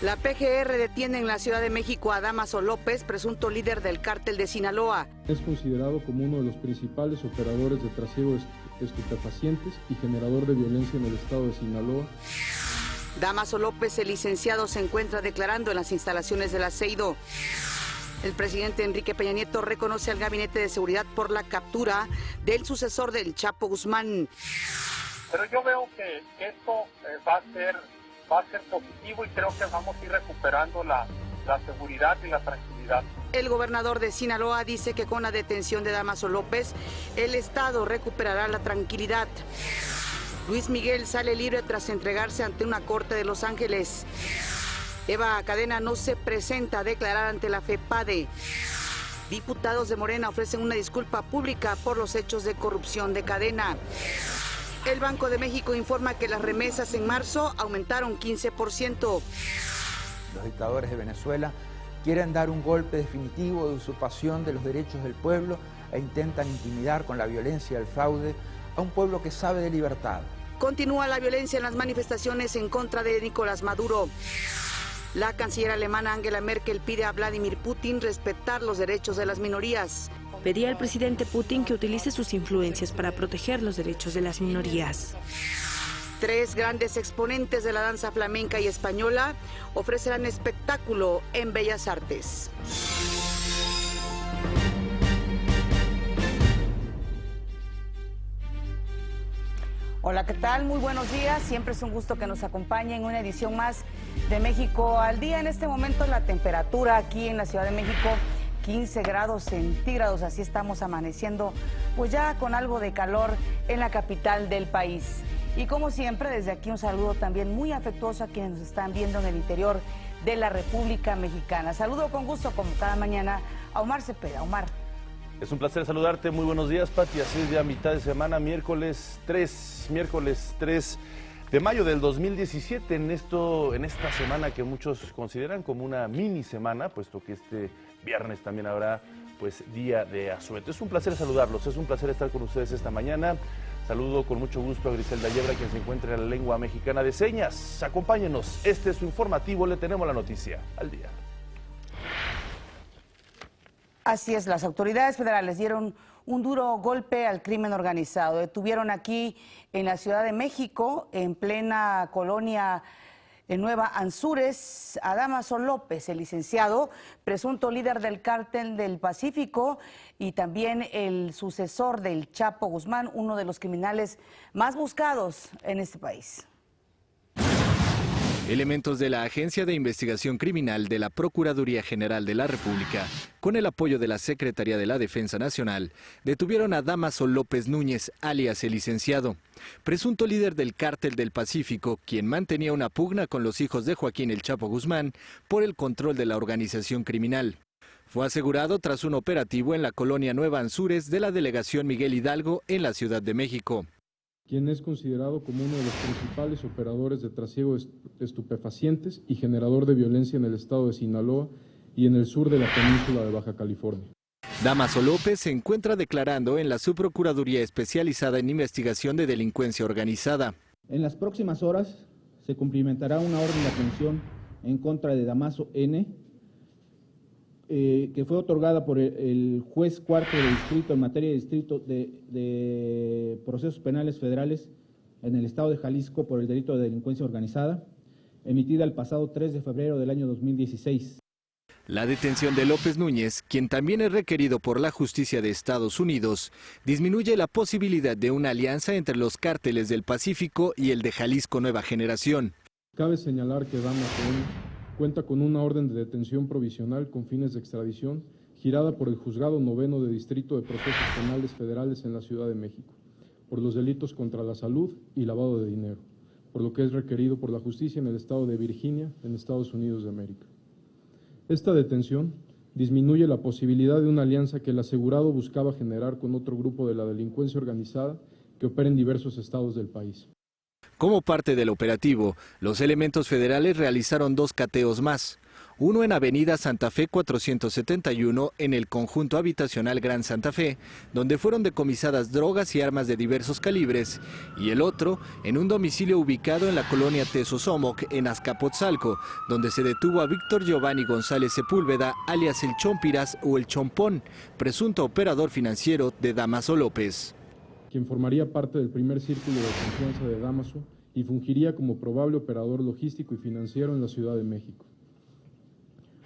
La PGR detiene en la Ciudad de México a Dámaso López, presunto líder del cártel de Sinaloa. Es considerado como uno de los principales operadores de trasiego de estupefacientes y generador de violencia en el estado de Sinaloa. Dámaso López, el licenciado, se encuentra declarando en las instalaciones del Aceido. El presidente Enrique Peña Nieto reconoce al Gabinete de Seguridad por la captura del sucesor del Chapo Guzmán. Pero yo veo que esto va a ser positivo y creo que vamos a ir recuperando la seguridad y la tranquilidad. El gobernador de Sinaloa dice que con la detención de Dámaso López, el estado recuperará la tranquilidad. Luis Miguel sale libre tras entregarse ante una corte de Los Ángeles. Eva Cadena no se presenta a declarar ante la FEPADE. Diputados de Morena ofrecen una disculpa pública por los hechos de corrupción de Cadena. El Banco de México informa que las remesas en marzo aumentaron 15%. Los dictadores de Venezuela quieren dar un golpe definitivo de usurpación de los derechos del pueblo e intentan intimidar con la violencia y el fraude a un pueblo que sabe de libertad. Continúa la violencia en las manifestaciones en contra de Nicolás Maduro. La canciller alemana Angela Merkel pide a Vladimir Putin respetar los derechos de las minorías. Pedía al presidente Putin que utilice sus influencias para proteger los derechos de las minorías. 3 grandes exponentes de la danza flamenca y española ofrecerán espectáculo en Bellas Artes. Hola, ¿qué tal? Muy buenos días. Siempre es un gusto que nos acompañen en una edición más de México al Día. En este momento la temperatura aquí en la Ciudad de México, 15 grados centígrados, así estamos amaneciendo, pues ya con algo de calor en la capital del país. Y como siempre, desde aquí un saludo también muy afectuoso a quienes nos están viendo en el interior de la República Mexicana. Saludo con gusto, como cada mañana, a Omar Cepeda. Omar. Es un placer saludarte, muy buenos días, Pati. Así es, ya mitad de semana, miércoles 3 de mayo del 2017, en esta semana que muchos consideran como una mini semana, puesto que este viernes también habrá pues día de asueto. Es un placer saludarlos, es un placer estar con ustedes esta mañana. Saludo con mucho gusto a Griselda Yebra, quien se encuentra en la lengua mexicana de señas. Acompáñenos, este es su informativo, le tenemos la noticia al día. Así es, las autoridades federales dieron un duro golpe al crimen organizado. Detuvieron aquí en la Ciudad de México, en plena colonia Nueva Anzures, a Dámaso López, el licenciado, presunto líder del cártel del Pacífico y también el sucesor del Chapo Guzmán, uno de los criminales más buscados en este país. Elementos de la Agencia de Investigación Criminal de la Procuraduría General de la República, con el apoyo de la Secretaría de la Defensa Nacional, detuvieron a Dámaso López Núñez, alias el licenciado, presunto líder del Cártel del Pacífico, quien mantenía una pugna con los hijos de Joaquín El Chapo Guzmán por el control de la organización criminal. Fue asegurado tras un operativo en la colonia Nueva Anzures de la delegación Miguel Hidalgo en la Ciudad de México. Quien es considerado como uno de los principales operadores de trasiego de estupefacientes y generador de violencia en el estado de Sinaloa y en el sur de la península de Baja California. Dámaso López se encuentra declarando en la Subprocuraduría Especializada en Investigación de Delincuencia Organizada. En las próximas horas se cumplimentará una orden de aprehensión en contra de Dámaso N., que fue otorgada por el juez cuarto de distrito en materia de distrito de procesos penales federales en el estado de Jalisco por el delito de delincuencia organizada, emitida el pasado 3 de febrero del año 2016. La detención de López Núñez, quien también es requerido por la justicia de Estados Unidos, disminuye la posibilidad de una alianza entre los cárteles del Pacífico y el de Jalisco Nueva Generación. Cabe señalar que Dámaso N. cuenta con una orden de detención provisional con fines de extradición girada por el Juzgado Noveno de Distrito de Procesos Penales Federales en la Ciudad de México, por los delitos contra la salud y lavado de dinero, por lo que es requerido por la justicia en el estado de Virginia, en Estados Unidos de América. Esta detención disminuye la posibilidad de una alianza que el asegurado buscaba generar con otro grupo de la delincuencia organizada que opera en diversos estados del país. Como parte del operativo, los elementos federales realizaron 2 cateos más, uno en Avenida Santa Fe 471 en el conjunto habitacional Gran Santa Fe, donde fueron decomisadas drogas y armas de diversos calibres, y el otro en un domicilio ubicado en la colonia Tesosomoc en Azcapotzalco, donde se detuvo a Víctor Giovanni González Sepúlveda, alias el Chompiras o el Chompón, presunto operador financiero de Dámaso López, quien formaría parte del primer círculo de confianza de Dámaso y fungiría como probable operador logístico y financiero en la Ciudad de México,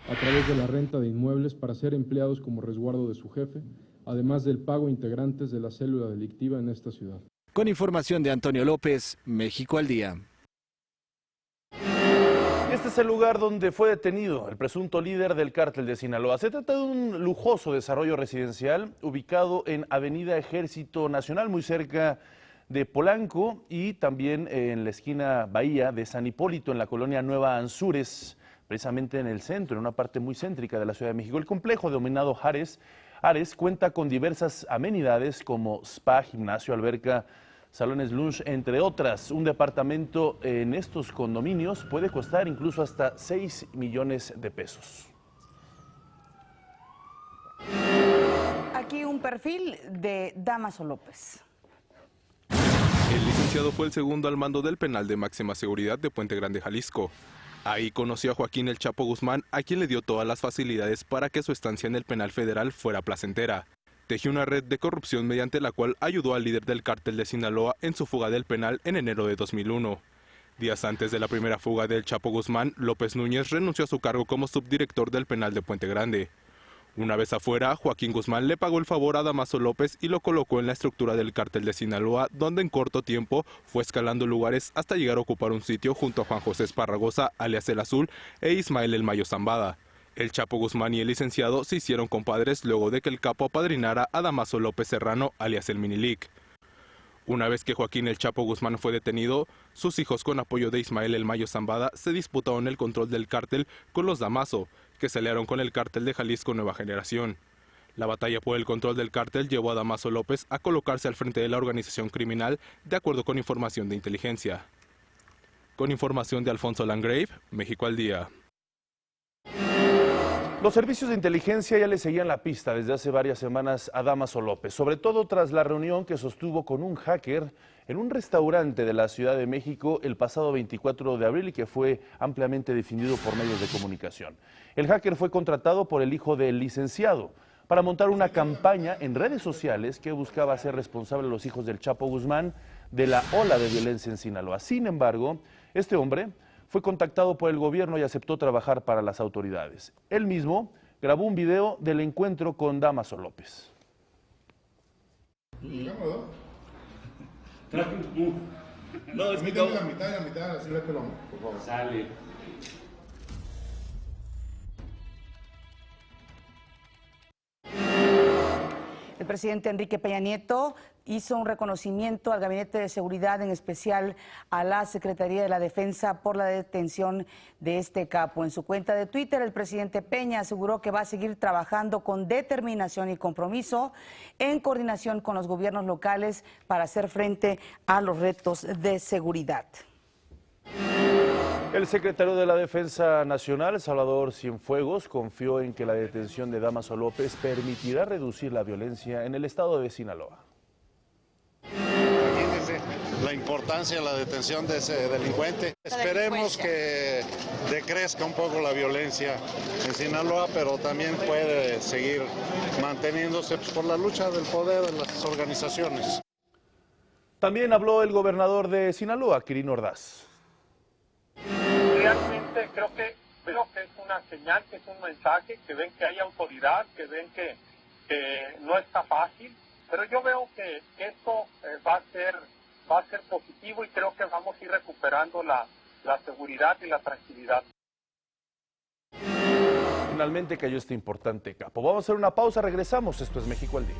a través de la renta de inmuebles para ser empleados como resguardo de su jefe, además del pago a integrantes de la célula delictiva en esta ciudad. Con información de Antonio López, México al día. Este es el lugar donde fue detenido el presunto líder del cártel de Sinaloa. Se trata de un lujoso desarrollo residencial ubicado en Avenida Ejército Nacional, muy cerca de Polanco, y también en la esquina Bahía de San Hipólito, en la colonia Nueva Anzures, precisamente en el centro, en una parte muy céntrica de la Ciudad de México. El complejo denominado Ares cuenta con diversas amenidades como spa, gimnasio, alberca, salones lunch, entre otras. Un departamento en estos condominios puede costar incluso hasta 6 millones de pesos. Aquí un perfil de Dámaso López. El licenciado fue el segundo al mando del penal de máxima seguridad de Puente Grande, Jalisco. Ahí conoció a Joaquín El Chapo Guzmán, a quien le dio todas las facilidades para que su estancia en el penal federal fuera placentera. Tejió una red de corrupción mediante la cual ayudó al líder del cártel de Sinaloa en su fuga del penal en enero de 2001. Días antes de la primera fuga del Chapo Guzmán, López Núñez renunció a su cargo como subdirector del penal de Puente Grande. Una vez afuera, Joaquín Guzmán le pagó el favor a Dámaso López y lo colocó en la estructura del cártel de Sinaloa, donde en corto tiempo fue escalando lugares hasta llegar a ocupar un sitio junto a Juan José Esparragosa, alias El Azul, e Ismael El Mayo Zambada. El Chapo Guzmán y el licenciado se hicieron compadres luego de que el capo apadrinara a Dámaso López Serrano, alias el Minilic. Una vez que Joaquín El Chapo Guzmán fue detenido, sus hijos, con apoyo de Ismael El Mayo Zambada, se disputaron el control del cártel con los Dámaso, que se aliaron con el cártel de Jalisco Nueva Generación. La batalla por el control del cártel llevó a Dámaso López a colocarse al frente de la organización criminal, de acuerdo con información de inteligencia. Con información de Alfonso Landgrave, México al día. Los servicios de inteligencia ya le seguían la pista desde hace varias semanas a Dámaso López, sobre todo tras la reunión que sostuvo con un hacker en un restaurante de la Ciudad de México el pasado 24 de abril y que fue ampliamente difundido por medios de comunicación. El hacker fue contratado por el hijo del licenciado para montar una campaña en redes sociales que buscaba hacer responsable a los hijos del Chapo Guzmán de la ola de violencia en Sinaloa. Sin embargo, este hombre fue contactado por el gobierno y aceptó trabajar para las autoridades. Él mismo grabó un video del encuentro con Dámaso López. No, es que la mitad, así vete el hombro, por favor. Sale. El presidente Enrique Peña Nieto hizo un reconocimiento al Gabinete de Seguridad, en especial a la Secretaría de la Defensa, por la detención de este capo. En su cuenta de Twitter, el presidente Peña aseguró que va a seguir trabajando con determinación y compromiso en coordinación con los gobiernos locales para hacer frente a los retos de seguridad. El secretario de la Defensa Nacional, Salvador Cienfuegos, confió en que la detención de Dámaso López permitirá reducir la violencia en el estado de Sinaloa. Imagínense la importancia de la detención de ese delincuente. Esperemos que decrezca un poco la violencia en Sinaloa, pero también puede seguir manteniéndose por la lucha del poder de las organizaciones. También habló el gobernador de Sinaloa, Quirino Ordaz. Realmente creo que es una señal, que es un mensaje, que ven que hay autoridad, que ven que no está fácil, pero yo veo que esto va a ser positivo y creo que vamos a ir recuperando la seguridad y la tranquilidad. Finalmente cayó este importante capo. Vamos a hacer una pausa, regresamos. Esto es México al Día.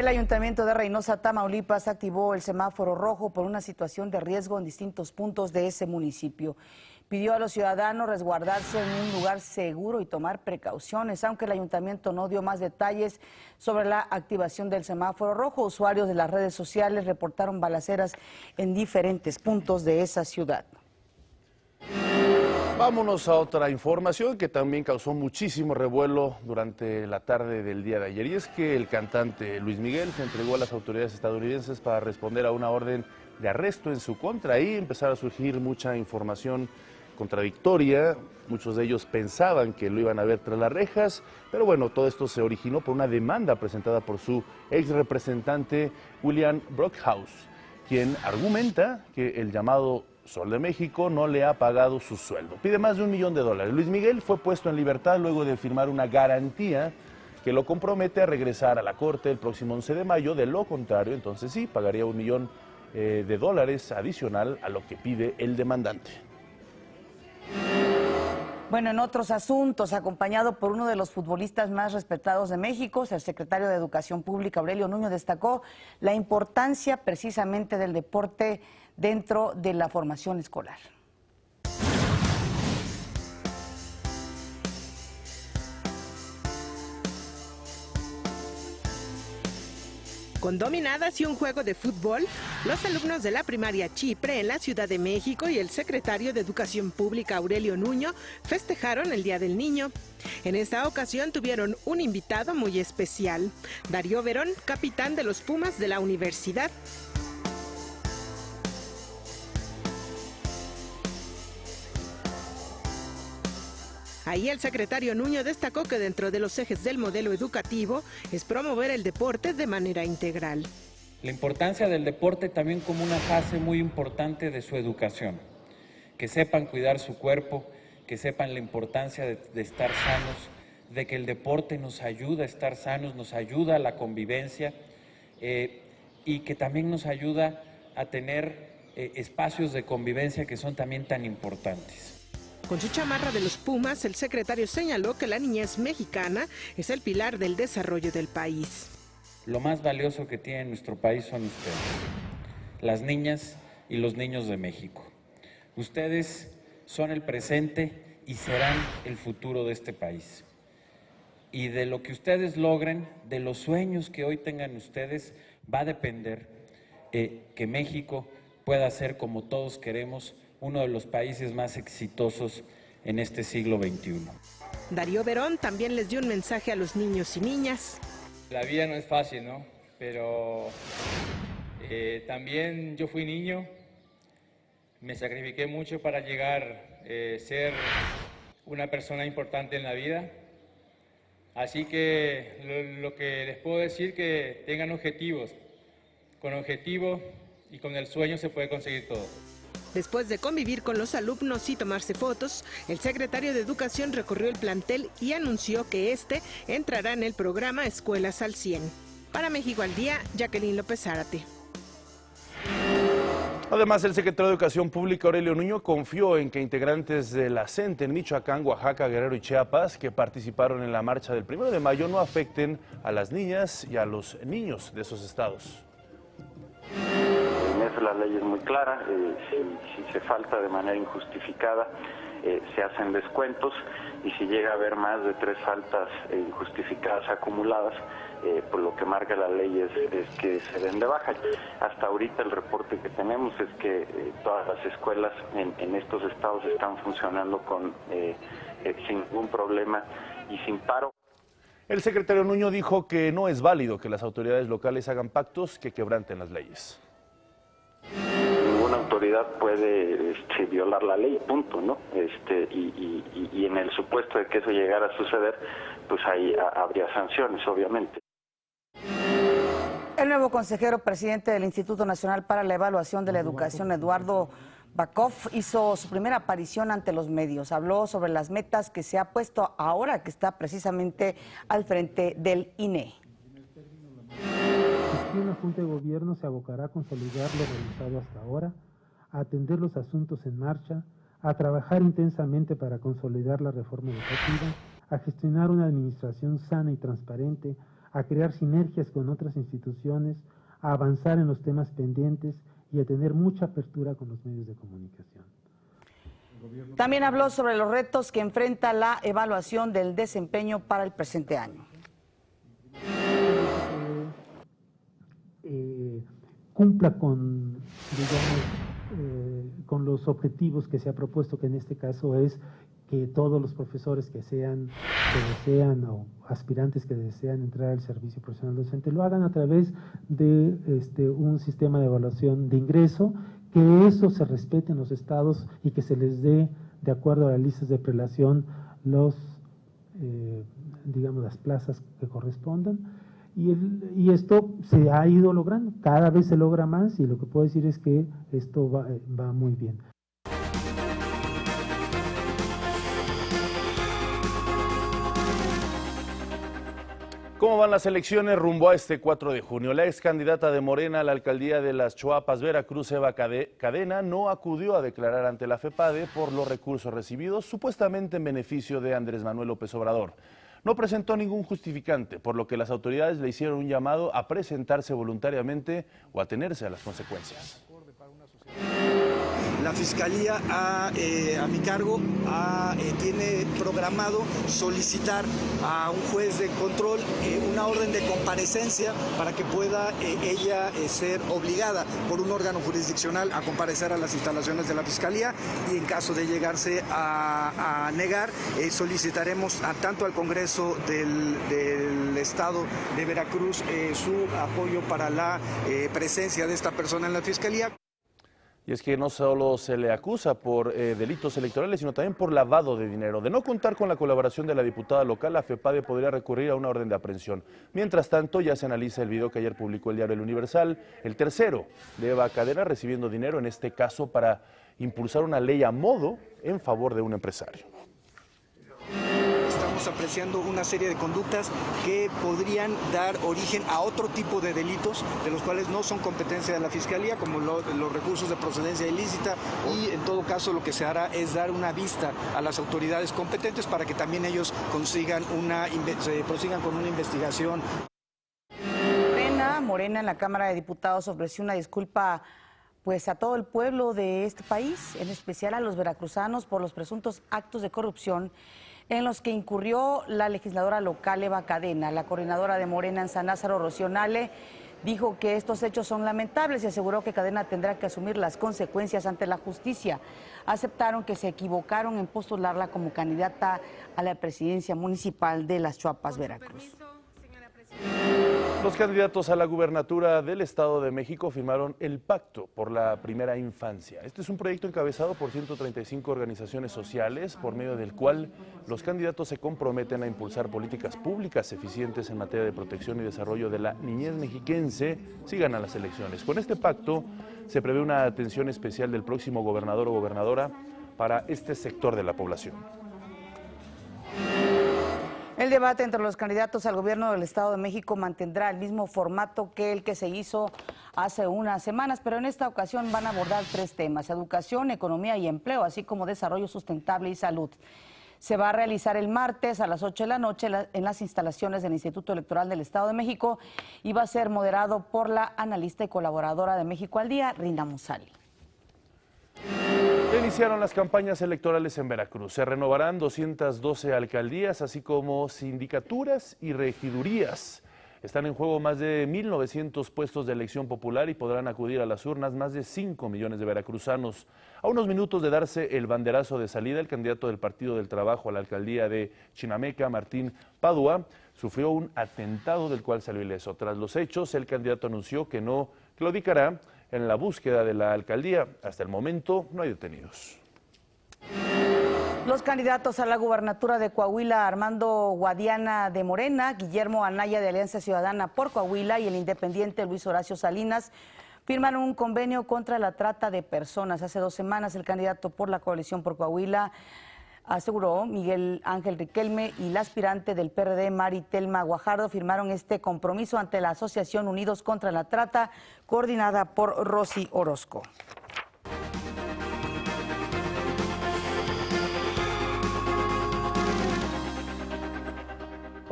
El Ayuntamiento de Reynosa, Tamaulipas, activó el semáforo rojo por una situación de riesgo en distintos puntos de ese municipio. Pidió a los ciudadanos resguardarse en un lugar seguro y tomar precauciones, aunque el ayuntamiento no dio más detalles sobre la activación del semáforo rojo. Usuarios de las redes sociales reportaron balaceras en diferentes puntos de esa ciudad. Vámonos a otra información que también causó muchísimo revuelo durante la tarde del día de ayer, y es que el cantante Luis Miguel se entregó a las autoridades estadounidenses para responder a una orden de arresto en su contra. Ahí empezaron a surgir mucha información contradictoria, muchos de ellos pensaban que lo iban a ver tras las rejas, pero bueno, todo esto se originó por una demanda presentada por su ex representante William Brockhaus, quien argumenta que el llamado Sol de México no le ha pagado su sueldo. Pide más de $1 millón. Luis Miguel fue puesto en libertad luego de firmar una garantía que lo compromete a regresar a la corte el próximo 11 de mayo. De lo contrario, entonces sí, pagaría $1 millón adicional a lo que pide el demandante. Bueno, en otros asuntos, acompañado por uno de los futbolistas más respetados de México, el secretario de Educación Pública, Aurelio Nuño, destacó la importancia precisamente del deporte dentro de la formación escolar. Con dominadas y un juego de fútbol, los alumnos de la primaria Chipre en la Ciudad de México y el secretario de Educación Pública, Aurelio Nuño, festejaron el Día del Niño. En esta ocasión tuvieron un invitado muy especial, Darío Verón, capitán de los Pumas de la universidad. Ahí el secretario Nuño destacó que dentro de los ejes del modelo educativo es promover el deporte de manera integral. La importancia del deporte también como una fase muy importante de su educación. Que sepan cuidar su cuerpo, que sepan la importancia de estar sanos, de que el deporte nos ayuda a estar sanos, nos ayuda a la convivencia y que también nos ayuda a tener espacios de convivencia que son también tan importantes. Con su chamarra de los Pumas, el secretario señaló que la niñez mexicana es el pilar del desarrollo del país. Lo más valioso que tiene nuestro país son ustedes, las niñas y los niños de México. Ustedes son el presente y serán el futuro de este país. Y de lo que ustedes logren, de los sueños que hoy tengan ustedes, va a depender que México pueda ser, como todos queremos, uno de los países más exitosos en este siglo XXI. Darío Verón también les dio un mensaje a los niños y niñas. La vida no es fácil, ¿no? Pero también yo fui niño, me sacrifiqué mucho para llegar a ser una persona importante en la vida. Así que lo que les puedo decir que tengan objetivos. Con objetivos y con el sueño se puede conseguir todo. Después de convivir con los alumnos y tomarse fotos, el secretario de Educación recorrió el plantel y anunció que este entrará en el programa Escuelas al 100. Para México al Día, Jacqueline López Zárate. Además, el secretario de Educación Pública, Aurelio Nuño, confió en que integrantes de la CENTE en Michoacán, Oaxaca, Guerrero y Chiapas, que participaron en la marcha del 1 de mayo, no afecten a las niñas y a los niños de esos estados. En eso la ley es muy clara, si se falta de manera injustificada se hacen descuentos y si llega a haber más de 3 faltas injustificadas acumuladas, pues lo que marca la ley es que se den de baja. Hasta ahorita el reporte que tenemos es que todas las escuelas en estos estados están funcionando sin ningún problema y sin paro. El secretario Nuño dijo que no es válido que las autoridades locales hagan pactos que quebranten las leyes. Ninguna autoridad puede violar la ley, punto, ¿no? Y en el supuesto de que eso llegara a suceder, pues ahí habría sanciones, obviamente. El nuevo consejero presidente del Instituto Nacional para la Evaluación de la Educación, Eduardo Bakov, hizo su primera aparición ante los medios. Habló sobre las metas que se ha puesto ahora que está precisamente al frente del INE. La Junta de Gobierno se abocará a consolidar lo realizado hasta ahora, a atender los asuntos en marcha, a trabajar intensamente para consolidar la reforma educativa, a gestionar una administración sana y transparente, a crear sinergias con otras instituciones, a avanzar en los temas pendientes y a tener mucha apertura con los medios de comunicación. También habló sobre los retos que enfrenta la evaluación del desempeño para el presente año. Cumpla con, digamos, con los objetivos que se ha propuesto, que en este caso es que todos los profesores que desean o aspirantes que desean entrar al servicio profesional docente lo hagan a través de un sistema de evaluación de ingreso, que eso se respete en los estados y que se les dé, de acuerdo a las listas de prelación, digamos, las plazas que correspondan. Y esto se ha ido logrando, cada vez se logra más, y lo que puedo decir es que esto va muy bien. ¿Cómo van las elecciones rumbo a este 4 de junio? La ex candidata de Morena a la alcaldía de Las Chuapas, Veracruz, Eva Cadena, no acudió a declarar ante la FEPADE por los recursos recibidos, supuestamente en beneficio de Andrés Manuel López Obrador. No presentó ningún justificante, por lo que las autoridades le hicieron un llamado a presentarse voluntariamente o a atenerse a las consecuencias. La Fiscalía a mi cargo tiene programado solicitar a un juez de control una orden de comparecencia para que pueda ella ser obligada por un órgano jurisdiccional a comparecer a las instalaciones de la Fiscalía, y en caso de llegarse a negar, solicitaremos tanto al Congreso del Estado de Veracruz su apoyo para la presencia de esta persona en la Fiscalía. Y es que no solo se le acusa por delitos electorales, sino también por lavado de dinero. De no contar con la colaboración de la diputada local, la FEPADE podría recurrir a una orden de aprehensión. Mientras tanto, ya se analiza el video que ayer publicó el diario El Universal, el tercero de Eva Cadena recibiendo dinero, en este caso para impulsar una ley a modo en favor de un empresario. Estamos apreciando una serie de conductas que podrían dar origen a otro tipo de delitos, de los cuales no son competencia de la Fiscalía, como los recursos de procedencia ilícita, y en todo caso lo que se hará es dar una vista a las autoridades competentes para que también ellos prosigan con una investigación. Morena en la Cámara de Diputados ofreció una disculpa pues a todo el pueblo de este país, en especial a los veracruzanos, por los presuntos actos de corrupción en los que incurrió la legisladora local Eva Cadena. La coordinadora de Morena en San Lázaro, Rocío Nale, dijo que estos hechos son lamentables y aseguró que Cadena tendrá que asumir las consecuencias ante la justicia. Aceptaron que se equivocaron en postularla como candidata a la presidencia municipal de Las Chuapas, Veracruz. Los candidatos a la gubernatura del Estado de México firmaron el Pacto por la Primera Infancia. Este es un proyecto encabezado por 135 organizaciones sociales, por medio del cual los candidatos se comprometen a impulsar políticas públicas eficientes en materia de protección y desarrollo de la niñez mexiquense si ganan las elecciones. Con este pacto se prevé una atención especial del próximo gobernador o gobernadora para este sector de la población. El debate entre los candidatos al gobierno del Estado de México mantendrá el mismo formato que el que se hizo hace unas semanas, pero en esta ocasión van a abordar 3 temas: educación, economía y empleo, así como desarrollo sustentable y salud. Se va a realizar el martes a las 8 de la noche en las instalaciones del Instituto Electoral del Estado de México y va a ser moderado por la analista y colaboradora de México al Día, Rina Musali. Ya iniciaron las campañas electorales en Veracruz. Se renovarán 212 alcaldías, así como sindicaturas y regidurías. Están en juego más de 1.900 puestos de elección popular y podrán acudir a las urnas más de 5 millones de veracruzanos. A unos minutos de darse el banderazo de salida, el candidato del Partido del Trabajo a la alcaldía de Chinameca, Martín Padua, sufrió un atentado del cual salió ileso. Tras los hechos, el candidato anunció que lo dedicará en la búsqueda de la alcaldía. Hasta el momento no hay detenidos. Los candidatos a la gubernatura de Coahuila, Armando Guadiana de Morena, Guillermo Anaya de Alianza Ciudadana por Coahuila y el independiente Luis Horacio Salinas, firmaron un convenio contra la trata de personas. Hace 2 semanas el candidato por la coalición por Coahuila aseguró, Miguel Ángel Riquelme, y la aspirante del PRD, Mari Telma Guajardo, firmaron este compromiso ante la Asociación Unidos contra la Trata, coordinada por Rosy Orozco.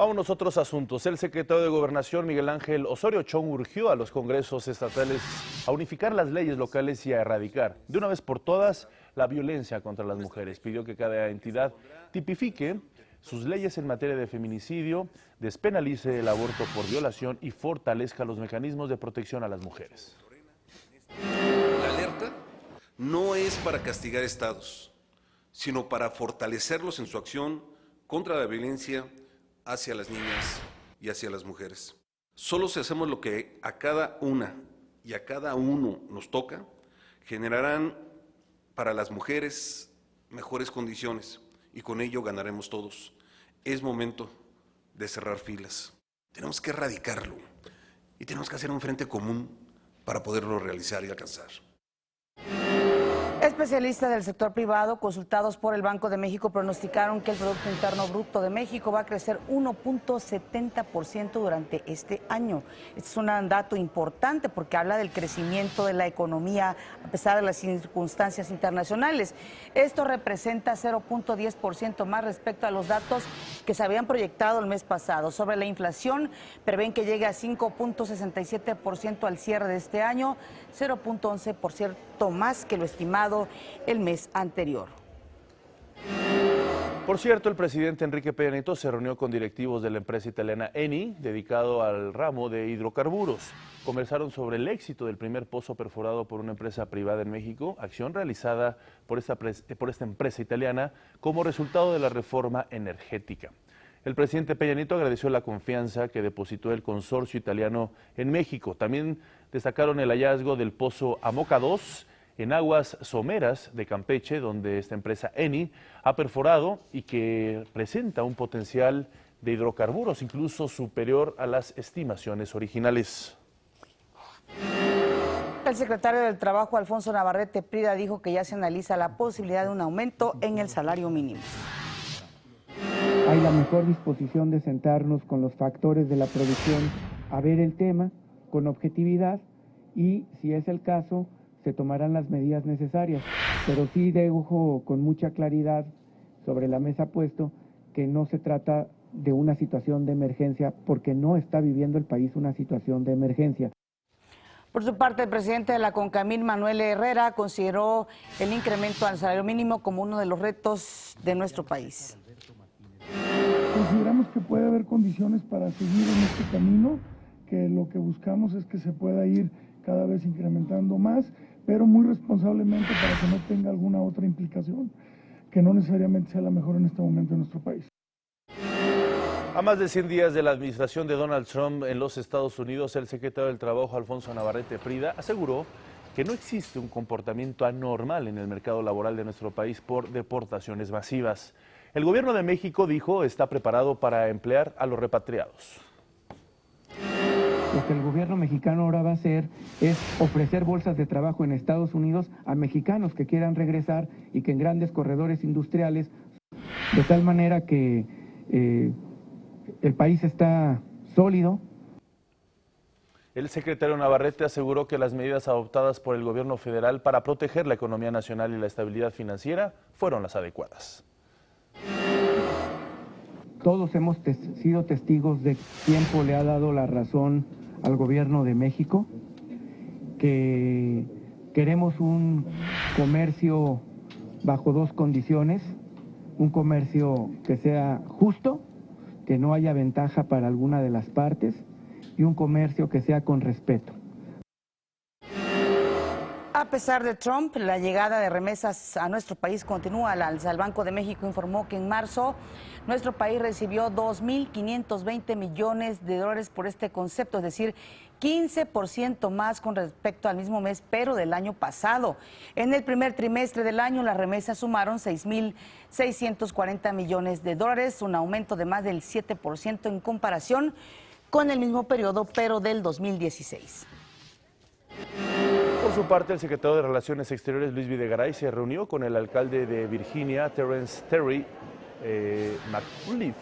Vámonos a otros asuntos. El secretario de Gobernación, Miguel Ángel Osorio Chong, urgió a los congresos estatales a unificar las leyes locales y a erradicar, de una vez por todas, la violencia contra las mujeres. Pidió que cada entidad tipifique sus leyes en materia de feminicidio, despenalice el aborto por violación y fortalezca los mecanismos de protección a las mujeres. La alerta no es para castigar estados, sino para fortalecerlos en su acción contra la violencia hacia las niñas y hacia las mujeres. Solo si hacemos lo que a cada una y a cada uno nos toca, generarán para las mujeres mejores condiciones y con ello ganaremos todos. Es momento de cerrar filas. Tenemos que erradicarlo y tenemos que hacer un frente común para poderlo realizar y alcanzar. Especialistas del sector privado consultados por el Banco de México pronosticaron que el Producto Interno Bruto de México va a crecer 1.70% durante este año. Este es un dato importante porque habla del crecimiento de la economía a pesar de las circunstancias internacionales. Esto representa 0.10% más respecto a los datos que se habían proyectado el mes pasado. Sobre la inflación, prevén que llegue a 5.67% al cierre de este año, 0.11% más que lo estimado el mes anterior. Por cierto, el presidente Enrique Peña Nieto se reunió con directivos de la empresa italiana Eni, dedicado al ramo de hidrocarburos. Conversaron sobre el éxito del primer pozo perforado por una empresa privada en México, acción realizada por esta empresa italiana como resultado de la reforma energética. El presidente Peña Nieto agradeció la confianza que depositó el consorcio italiano en México. También destacaron el hallazgo del pozo Amoca 2 en aguas someras de Campeche, donde esta empresa Eni ha perforado y que presenta un potencial de hidrocarburos incluso superior a las estimaciones originales. El secretario del Trabajo, Alfonso Navarrete Prida, dijo que ya se analiza la posibilidad de un aumento en el salario mínimo. Hay la mejor disposición de sentarnos con los factores de la producción a ver el tema con objetividad y, si es el caso, se tomarán las medidas necesarias. Pero sí dejo con mucha claridad sobre la mesa puesto que no se trata de una situación de emergencia porque no está viviendo el país una situación de emergencia. Por su parte, el presidente de la CONCAMIL, Manuel Herrera, consideró el incremento al salario mínimo como uno de los retos de nuestro país. Consideramos que puede haber condiciones para seguir en este camino, que lo que buscamos es que se pueda ir cada vez incrementando más, pero muy responsablemente para que no tenga alguna otra implicación, que no necesariamente sea la mejor en este momento en nuestro país. A más de 100 días de la administración de Donald Trump en los Estados Unidos, el secretario del Trabajo, Alfonso Navarrete Prida, aseguró que no existe un comportamiento anormal en el mercado laboral de nuestro país por deportaciones masivas. El gobierno de México, dijo, está preparado para emplear a los repatriados. Lo que el gobierno mexicano ahora va a hacer es ofrecer bolsas de trabajo en Estados Unidos a mexicanos que quieran regresar y que en grandes corredores industriales, de tal manera que el país está sólido. El secretario Navarrete aseguró que las medidas adoptadas por el gobierno federal para proteger la economía nacional y la estabilidad financiera fueron las adecuadas. Todos hemos sido testigos de tiempo le ha dado la razón al gobierno de México, que queremos un comercio bajo dos condiciones, un comercio que sea justo, que no haya ventaja para alguna de las partes y un comercio que sea con respeto. A pesar de Trump, la llegada de remesas a nuestro país continúa al alza. El Banco de México informó que en marzo nuestro país recibió 2.520 millones de dólares por este concepto, es decir, 15% más con respecto al mismo mes, pero del año pasado. En el primer trimestre del año, las remesas sumaron 6.640 millones de dólares, un aumento de más del 7% en comparación con el mismo periodo, pero del 2016. Por su parte, el secretario de Relaciones Exteriores, Luis Videgaray, se reunió con el alcalde de Virginia, Terrence Terry McAuliffe,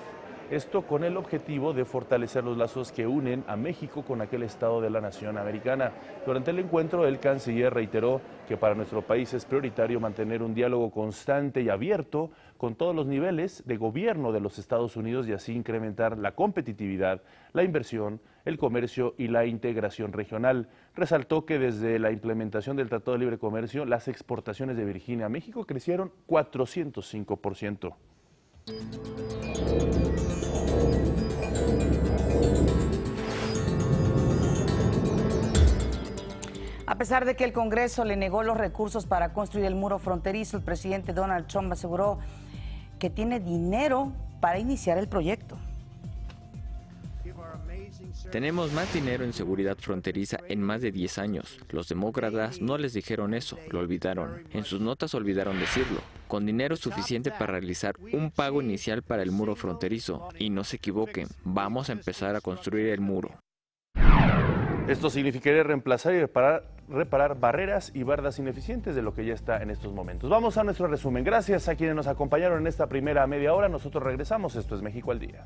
Esto con el objetivo de fortalecer los lazos que unen a México con aquel estado de la nación americana. Durante el encuentro, el canciller reiteró que para nuestro país es prioritario mantener un diálogo constante y abierto con todos los niveles de gobierno de los Estados Unidos y así incrementar la competitividad, la inversión, el comercio y la integración regional. Resaltó que desde la implementación del Tratado de Libre Comercio, las exportaciones de Virginia a México crecieron 405%. A pesar de que el Congreso le negó los recursos para construir el muro fronterizo, el presidente Donald Trump aseguró que tiene dinero para iniciar el proyecto. Tenemos más dinero en seguridad fronteriza en más de 10 años. Los demócratas no les dijeron eso, lo olvidaron. En sus notas olvidaron decirlo. Con dinero suficiente para realizar un pago inicial para el muro fronterizo. Y no se equivoquen, vamos a empezar a construir el muro. Esto significaría reemplazar y reparar barreras y bardas ineficientes de lo que ya está en estos momentos. Vamos a nuestro resumen. Gracias a quienes nos acompañaron en esta primera media hora. Nosotros regresamos. Esto es México al Día.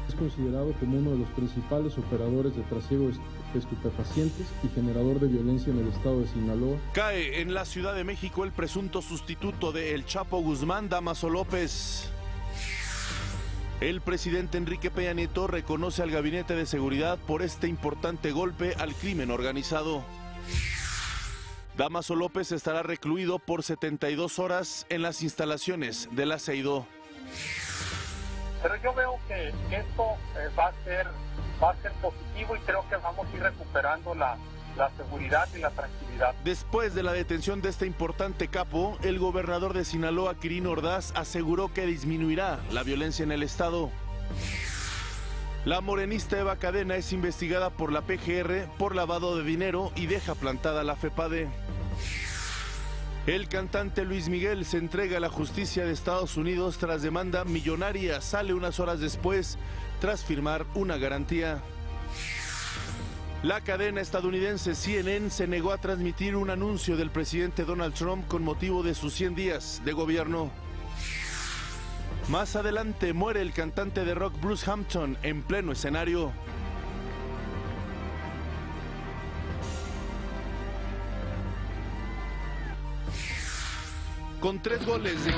Es considerado como uno de los principales operadores de trasiego de estupefacientes y generador de violencia en el estado de Sinaloa. Cae en la Ciudad de México el presunto sustituto de El Chapo Guzmán, Dámaso López. El presidente Enrique Peña Nieto reconoce al Gabinete de Seguridad por este importante golpe al crimen organizado. Dámaso López estará recluido por 72 horas en las instalaciones de la CEIDO. Pero yo veo que esto va a ser positivo y creo que vamos a ir recuperando la seguridad y la tranquilidad. Después de la detención de este importante capo, el gobernador de Sinaloa, Quirino Ordaz, aseguró que disminuirá la violencia en el estado. La morenista Eva Cadena es investigada por la PGR por lavado de dinero y deja plantada la FEPADE. El cantante Luis Miguel se entrega a la justicia de Estados Unidos tras demanda millonaria. Sale unas horas después tras firmar una garantía. La cadena estadounidense CNN se negó a transmitir un anuncio del presidente Donald Trump con motivo de sus 100 días de gobierno. Más adelante muere el cantante de rock Bruce Hampton en pleno escenario. Con 3 goles de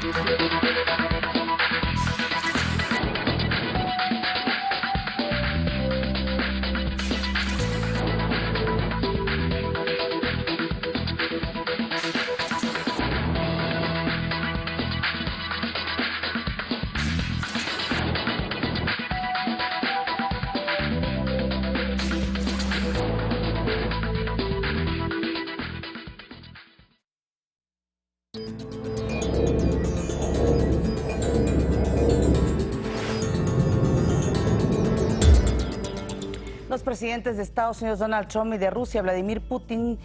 Los presidentes de Estados Unidos, Donald Trump, y de Rusia, Vladimir Putin,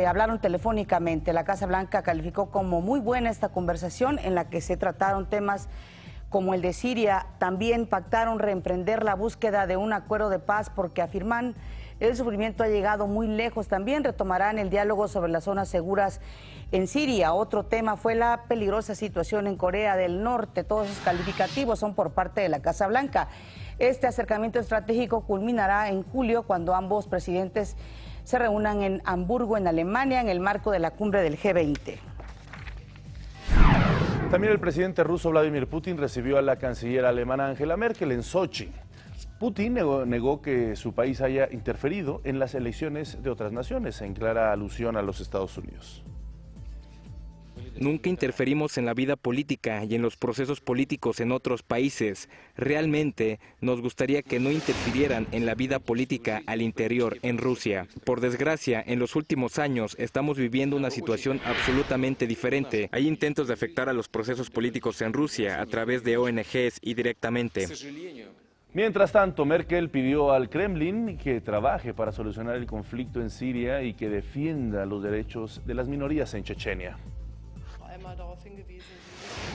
hablaron telefónicamente. La Casa Blanca calificó como muy buena esta conversación en la que se trataron temas como el de Siria. También pactaron reemprender la búsqueda de un acuerdo de paz porque afirman el sufrimiento ha llegado muy lejos. También retomarán el diálogo sobre las zonas seguras en Siria. Otro tema fue la peligrosa situación en Corea del Norte. Todos esos calificativos son por parte de la Casa Blanca. Este acercamiento estratégico culminará en julio cuando ambos presidentes se reúnan en Hamburgo, en Alemania, en el marco de la cumbre del G20. También el presidente ruso Vladimir Putin recibió a la canciller alemana Angela Merkel en Sochi. Putin negó que su país haya interferido en las elecciones de otras naciones, en clara alusión a los Estados Unidos. Nunca interferimos en la vida política y en los procesos políticos en otros países. Realmente nos gustaría que no interfirieran en la vida política al interior en Rusia. Por desgracia, en los últimos años estamos viviendo una situación absolutamente diferente. Hay intentos de afectar a los procesos políticos en Rusia a través de ONGs y directamente. Mientras tanto, Merkel pidió al Kremlin que trabaje para solucionar el conflicto en Siria y que defienda los derechos de las minorías en Chechenia.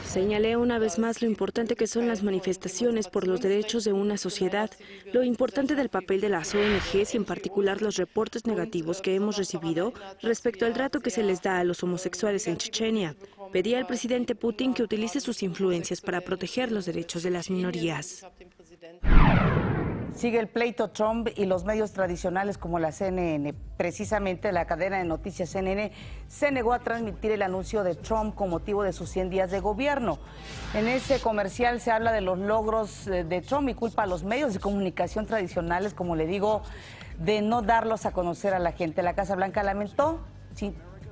Señalé una vez más lo importante que son las manifestaciones por los derechos de una sociedad, lo importante del papel de las ONGs y en particular los reportes negativos que hemos recibido respecto al trato que se les da a los homosexuales en Chechenia. Pedí al presidente Putin que utilice sus influencias para proteger los derechos de las minorías. Sigue el pleito Trump y los medios tradicionales como la CNN. Precisamente la cadena de noticias CNN se negó a transmitir el anuncio de Trump con motivo de sus 100 días de gobierno. En ese comercial se habla de los logros de Trump y culpa a los medios de comunicación tradicionales, como le digo, de no darlos a conocer a la gente. La Casa Blanca lamentó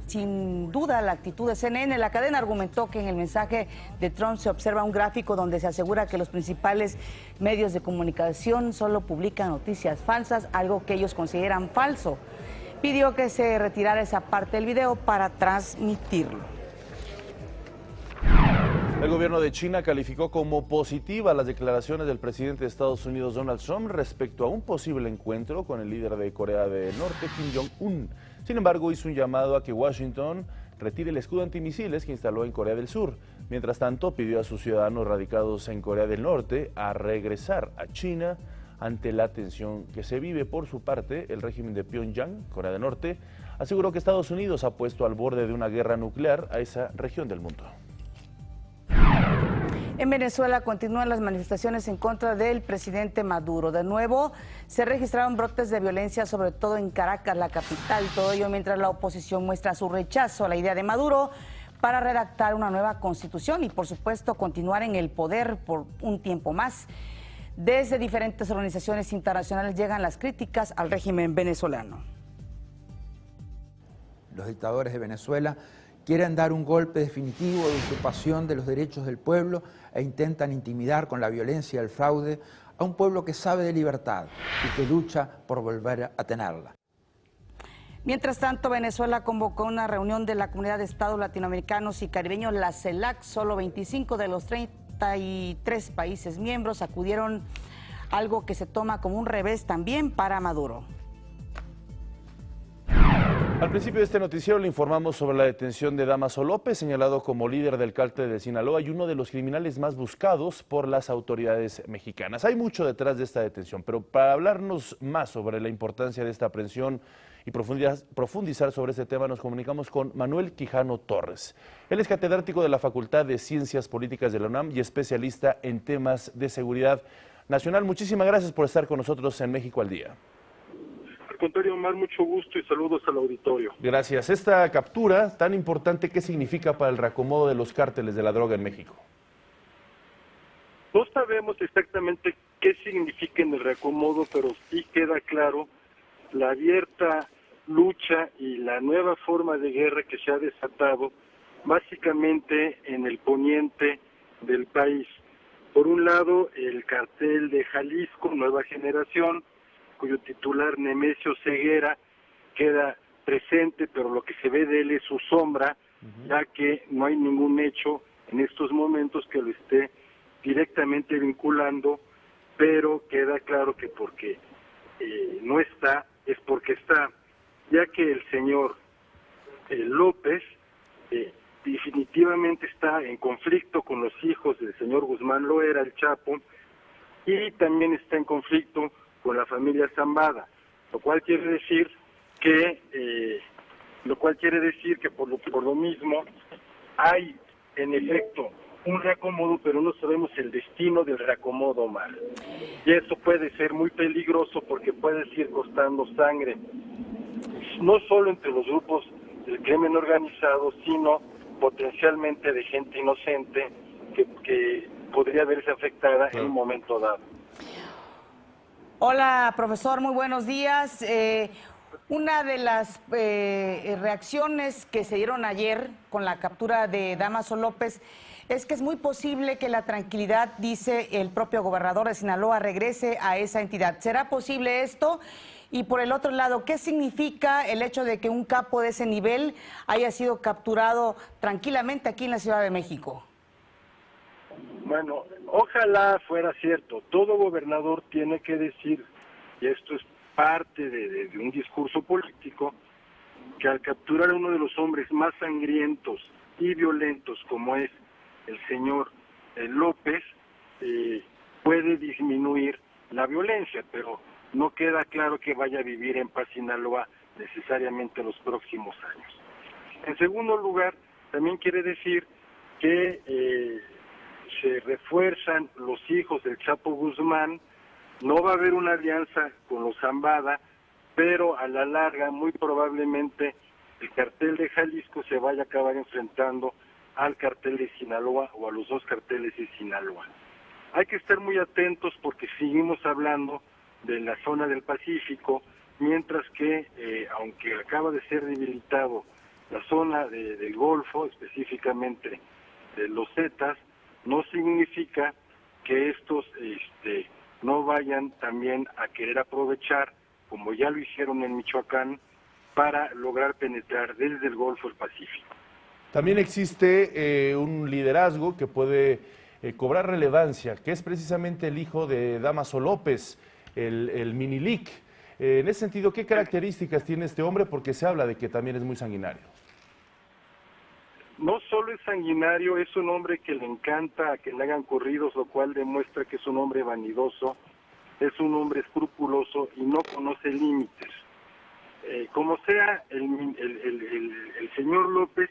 sin duda la actitud de CNN. La cadena argumentó que en el mensaje de Trump se observa un gráfico donde se asegura que los principales medios de comunicación solo publican noticias falsas, algo que ellos consideran falso. Pidió que se retirara esa parte del video para transmitirlo. El gobierno de China calificó como positiva las declaraciones del presidente de Estados Unidos, Donald Trump, respecto a un posible encuentro con el líder de Corea del Norte, Kim Jong-un. Sin embargo, hizo un llamado a que Washington retire el escudo antimisiles que instaló en Corea del Sur. Mientras tanto, pidió a sus ciudadanos radicados en Corea del Norte a regresar a China ante la tensión que se vive. Por su parte, el régimen de Pyongyang, Corea del Norte, aseguró que Estados Unidos ha puesto al borde de una guerra nuclear a esa región del mundo. En Venezuela continúan las manifestaciones en contra del presidente Maduro. De nuevo, se registraron brotes de violencia, sobre todo en Caracas, la capital. Todo ello mientras la oposición muestra su rechazo a la idea de Maduro para redactar una nueva constitución y, por supuesto, continuar en el poder por un tiempo más. Desde diferentes organizaciones internacionales llegan las críticas al régimen venezolano. Los dictadores de Venezuela quieren dar un golpe definitivo de usurpación de los derechos del pueblo e intentan intimidar con la violencia y el fraude a un pueblo que sabe de libertad y que lucha por volver a tenerla. Mientras tanto, Venezuela convocó una reunión de la Comunidad de Estados Latinoamericanos y Caribeños, la CELAC. Solo 25 de los 33 países miembros acudieron, algo que se toma como un revés también para Maduro. Al principio de este noticiero le informamos sobre la detención de Dámaso López, señalado como líder del cártel de Sinaloa y uno de los criminales más buscados por las autoridades mexicanas. Hay mucho detrás de esta detención, pero para hablarnos más sobre la importancia de esta aprehensión y profundizar sobre este tema, nos comunicamos con Manuel Quijano Torres. Él es catedrático de la Facultad de Ciencias Políticas de la UNAM y especialista en temas de seguridad nacional. Muchísimas gracias por estar con nosotros en México al Día. Al contrario, Omar, mucho gusto y saludos al auditorio. Gracias. Esta captura tan importante, ¿qué significa para el reacomodo de los cárteles de la droga en México? No sabemos exactamente qué significa en el reacomodo, pero sí queda claro la abierta lucha y la nueva forma de guerra que se ha desatado básicamente en el poniente del país. Por un lado, el cartel de Jalisco, Nueva Generación, cuyo titular Nemesio Ceguera queda presente, pero lo que se ve de él es su sombra, ya que no hay ningún hecho en estos momentos que lo esté directamente vinculando, pero queda claro que porque no está, es porque está, ya que el señor López definitivamente está en conflicto con los hijos del señor Guzmán Loera, el Chapo, y también está en conflicto con la familia Zambada, lo cual quiere decir que por lo mismo hay en efecto un reacomodo, pero no sabemos el destino del reacomodo, Omar. Y eso puede ser muy peligroso porque puede ir costando sangre, no solo entre los grupos del crimen organizado, sino potencialmente de gente inocente que podría verse afectada en un momento dado. Hola, profesor, muy buenos días. Una de las reacciones que se dieron ayer con la captura de Dámaso López es que es muy posible que la tranquilidad, dice el propio gobernador de Sinaloa, regrese a esa entidad. ¿Será posible esto? Y por el otro lado, ¿qué significa el hecho de que un capo de ese nivel haya sido capturado tranquilamente aquí en la Ciudad de México? Bueno, ojalá fuera cierto. Todo gobernador tiene que decir, y esto es parte de un discurso político, que al capturar a uno de los hombres más sangrientos y violentos como es el señor López, puede disminuir la violencia, pero no queda claro que vaya a vivir en paz Sinaloa necesariamente en los próximos años. En segundo lugar, también quiere decir que se refuerzan los hijos del Chapo Guzmán. No va a haber una alianza con los Zambada, pero a la larga muy probablemente el cartel de Jalisco se vaya a acabar enfrentando al cartel de Sinaloa o a los dos carteles de Sinaloa. Hay que estar muy atentos porque seguimos hablando de la zona del Pacífico, mientras que, aunque acaba de ser debilitado la zona del Golfo, específicamente de los Zetas, no significa que estos no vayan también a querer aprovechar, como ya lo hicieron en Michoacán, para lograr penetrar desde el Golfo al Pacífico. También existe un liderazgo que puede cobrar relevancia, que es precisamente el hijo de Dámaso López, el Minilic. En ese sentido, ¿qué características tiene este hombre? Porque se habla de que también es muy sanguinario. No solo es sanguinario, es un hombre que le encanta que le hagan corridos, lo cual demuestra que es un hombre vanidoso, es un hombre escrupuloso y no conoce límites. Como sea, el señor López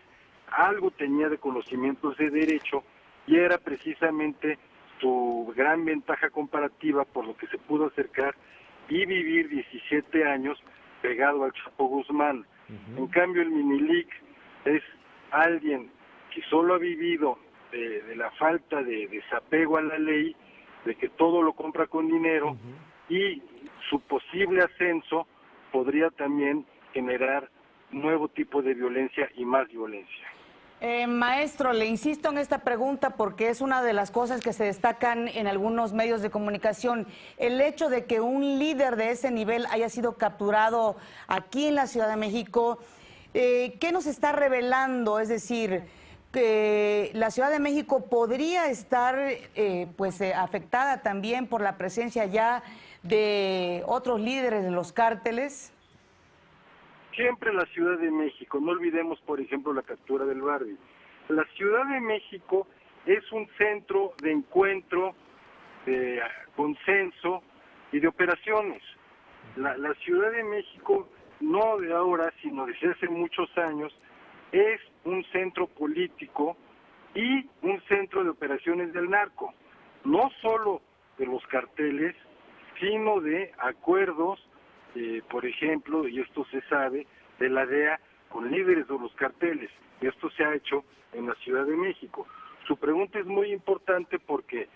algo tenía de conocimientos de derecho y era precisamente su gran ventaja comparativa por lo que se pudo acercar y vivir 17 años pegado al Chapo Guzmán. En cambio, el Minilic es alguien que solo ha vivido de la falta de desapego a la ley, de que todo lo compra con dinero, y su posible ascenso podría también generar nuevo tipo de violencia y más violencia. Maestro, le insisto en esta pregunta porque es una de las cosas que se destacan en algunos medios de comunicación. El hecho de que un líder de ese nivel haya sido capturado aquí en la Ciudad de México, ¿qué nos está revelando? Es decir, que la Ciudad de México podría estar afectada también por la presencia ya de otros líderes de los cárteles. Siempre la Ciudad de México, no olvidemos por ejemplo la captura del Barbie. La Ciudad de México es un centro de encuentro, de consenso y de operaciones. La Ciudad de México, no de ahora, sino desde hace muchos años, es un centro político y un centro de operaciones del narco, no solo de los carteles, sino de acuerdos, por ejemplo, y esto se sabe, de la DEA con líderes de los carteles. Esto se ha hecho en la Ciudad de México. Su pregunta es muy importante porque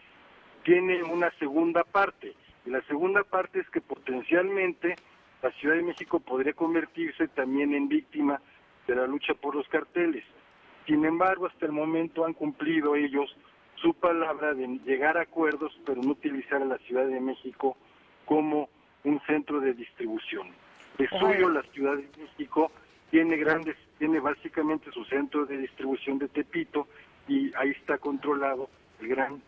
tiene una segunda parte, y la segunda parte es que potencialmente la Ciudad de México podría convertirse también en víctima de la lucha por los carteles. Sin embargo, hasta el momento han cumplido ellos su palabra de llegar a acuerdos, pero no utilizar a la Ciudad de México como un centro de distribución. Es suyo, la Ciudad de México tiene básicamente su centro de distribución de Tepito, y ahí está controlado el gran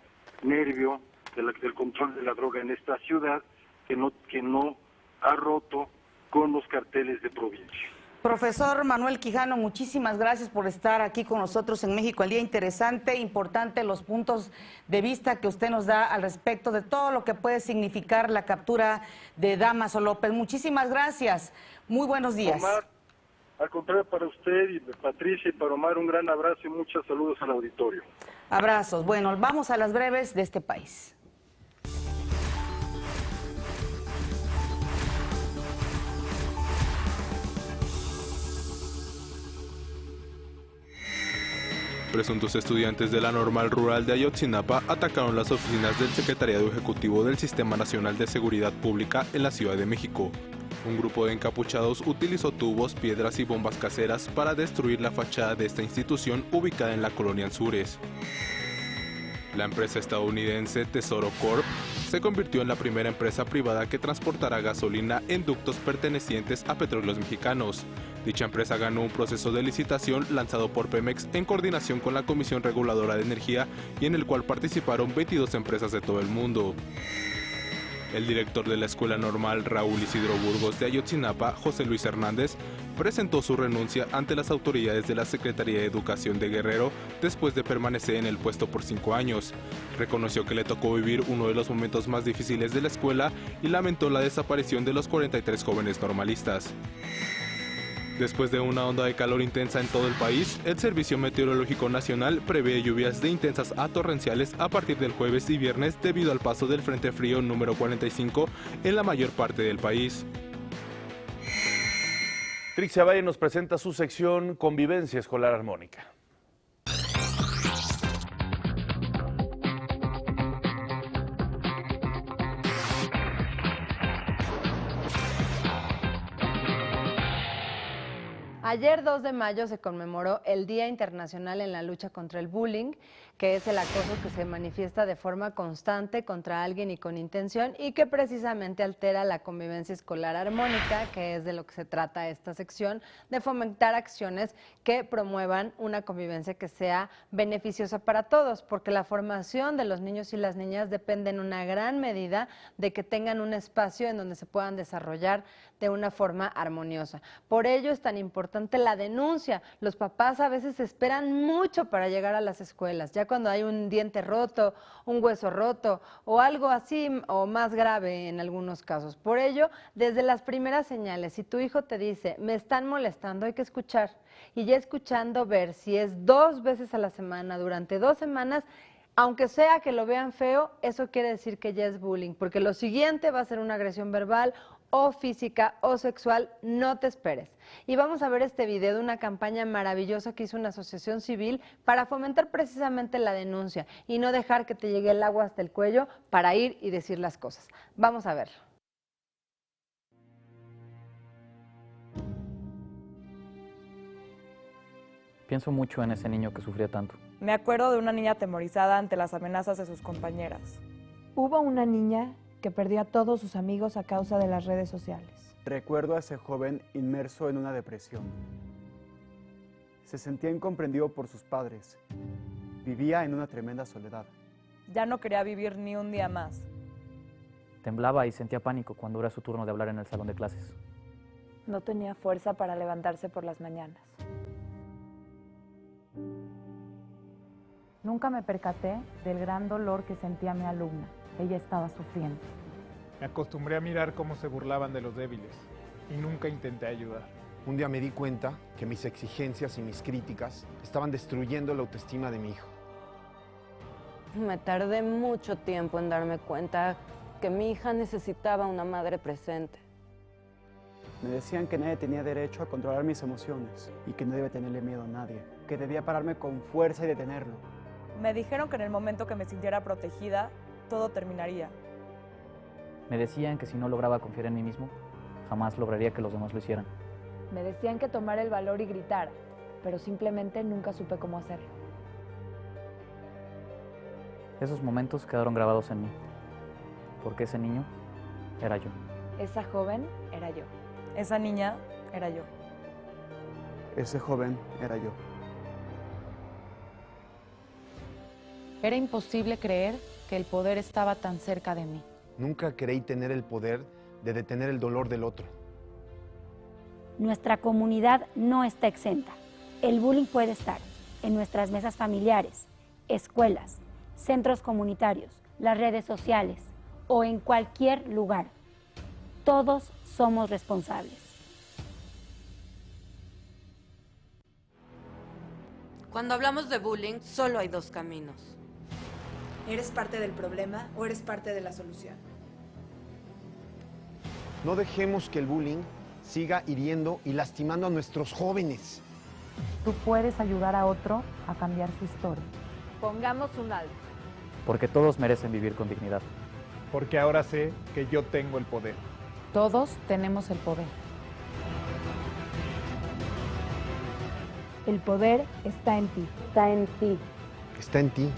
nervio del control de la droga en esta ciudad, que no ha roto con los carteles de provincia. Profesor Manuel Quijano, muchísimas gracias por estar aquí con nosotros en México al Día. Interesante, importante los puntos de vista que usted nos da al respecto de todo lo que puede significar la captura de Dámaso López. Muchísimas gracias. Muy buenos días. Omar, al contrario, para usted y Patricia y para Omar, un gran abrazo y muchos saludos al auditorio. Abrazos. Bueno, vamos a las breves de este país. Presuntos estudiantes de la Normal Rural de Ayotzinapa atacaron las oficinas del Secretariado Ejecutivo del Sistema Nacional de Seguridad Pública en la Ciudad de México. Un grupo de encapuchados utilizó tubos, piedras y bombas caseras para destruir la fachada de esta institución ubicada en la colonia Anzures. La empresa estadounidense Tesoro Corp se convirtió en la primera empresa privada que transportará gasolina en ductos pertenecientes a Petróleos Mexicanos. Dicha empresa ganó un proceso de licitación lanzado por Pemex en coordinación con la Comisión Reguladora de Energía y en el cual participaron 22 empresas de todo el mundo. El director de la Escuela Normal Raúl Isidro Burgos de Ayotzinapa, José Luis Hernández, presentó su renuncia ante las autoridades de la Secretaría de Educación de Guerrero después de permanecer en el puesto por 5 años. Reconoció que le tocó vivir uno de los momentos más difíciles de la escuela y lamentó la desaparición de los 43 jóvenes normalistas. Después de una onda de calor intensa en todo el país, el Servicio Meteorológico Nacional prevé lluvias de intensas a torrenciales a partir del jueves y viernes debido al paso del Frente Frío número 45 en la mayor parte del país. Trixia Valle nos presenta su sección Convivencia Escolar Armónica. Ayer 2 de mayo se conmemoró el Día Internacional en la Lucha contra el Bullying, que es el acoso que se manifiesta de forma constante contra alguien y con intención y que precisamente altera la convivencia escolar armónica, que es de lo que se trata esta sección, de fomentar acciones que promuevan una convivencia que sea beneficiosa para todos, porque la formación de los niños y las niñas depende en una gran medida de que tengan un espacio en donde se puedan desarrollar de una forma armoniosa. Por ello es tan importante la denuncia. Los papás a veces esperan mucho para llegar a las escuelas, ya cuando hay un diente roto, un hueso roto o algo así o más grave en algunos casos. Por ello, desde las primeras señales, si tu hijo te dice, me están molestando, hay que escuchar. Y ya escuchando ver si es 2 veces a la semana, durante 2 semanas, aunque sea que lo vean feo, eso quiere decir que ya es bullying, porque lo siguiente va a ser una agresión verbal o física o sexual, no te esperes. Y vamos a ver este video de una campaña maravillosa que hizo una asociación civil para fomentar precisamente la denuncia y no dejar que te llegue el agua hasta el cuello para ir y decir las cosas. Vamos a verlo. Pienso mucho en ese niño que sufría tanto. Me acuerdo de una niña atemorizada ante las amenazas de sus compañeras. Hubo una niña que perdió a todos sus amigos a causa de las redes sociales. Recuerdo a ese joven inmerso en una depresión. Se sentía incomprendido por sus padres. Vivía en una tremenda soledad. Ya no quería vivir ni un día más. Temblaba y sentía pánico cuando era su turno de hablar en el salón de clases. No tenía fuerza para levantarse por las mañanas. Nunca me percaté del gran dolor que sentía mi alumna. Ella estaba sufriendo. Me acostumbré a mirar cómo se burlaban de los débiles y nunca intenté ayudar. Un día me di cuenta que mis exigencias y mis críticas estaban destruyendo la autoestima de mi hijo. Me tardé mucho tiempo en darme cuenta que mi hija necesitaba una madre presente. Me decían que nadie tenía derecho a controlar mis emociones y que no debía tenerle miedo a nadie, que debía pararme con fuerza y detenerlo. Me dijeron que en el momento que me sintiera protegida, todo terminaría. Me decían que si no lograba confiar en mí mismo, jamás lograría que los demás lo hicieran. Me decían que tomara el valor y gritara, pero simplemente nunca supe cómo hacerlo. Esos momentos quedaron grabados en mí, porque ese niño era yo. Esa joven era yo. Esa niña era yo. Ese joven era yo. Era imposible creer que el poder estaba tan cerca de mí. Nunca creí tener el poder de detener el dolor del otro. Nuestra comunidad no está exenta. El bullying puede estar en nuestras mesas familiares, escuelas, centros comunitarios, las redes sociales o en cualquier lugar. Todos somos responsables. Cuando hablamos de bullying, solo hay 2 caminos. ¿Eres parte del problema o eres parte de la solución? No dejemos que el bullying siga hiriendo y lastimando a nuestros jóvenes. Tú puedes ayudar a otro a cambiar su historia. Pongamos un alto. Porque todos merecen vivir con dignidad. Porque ahora sé que yo tengo el poder. Todos tenemos el poder. El poder está en ti. Está en ti. Está en ti.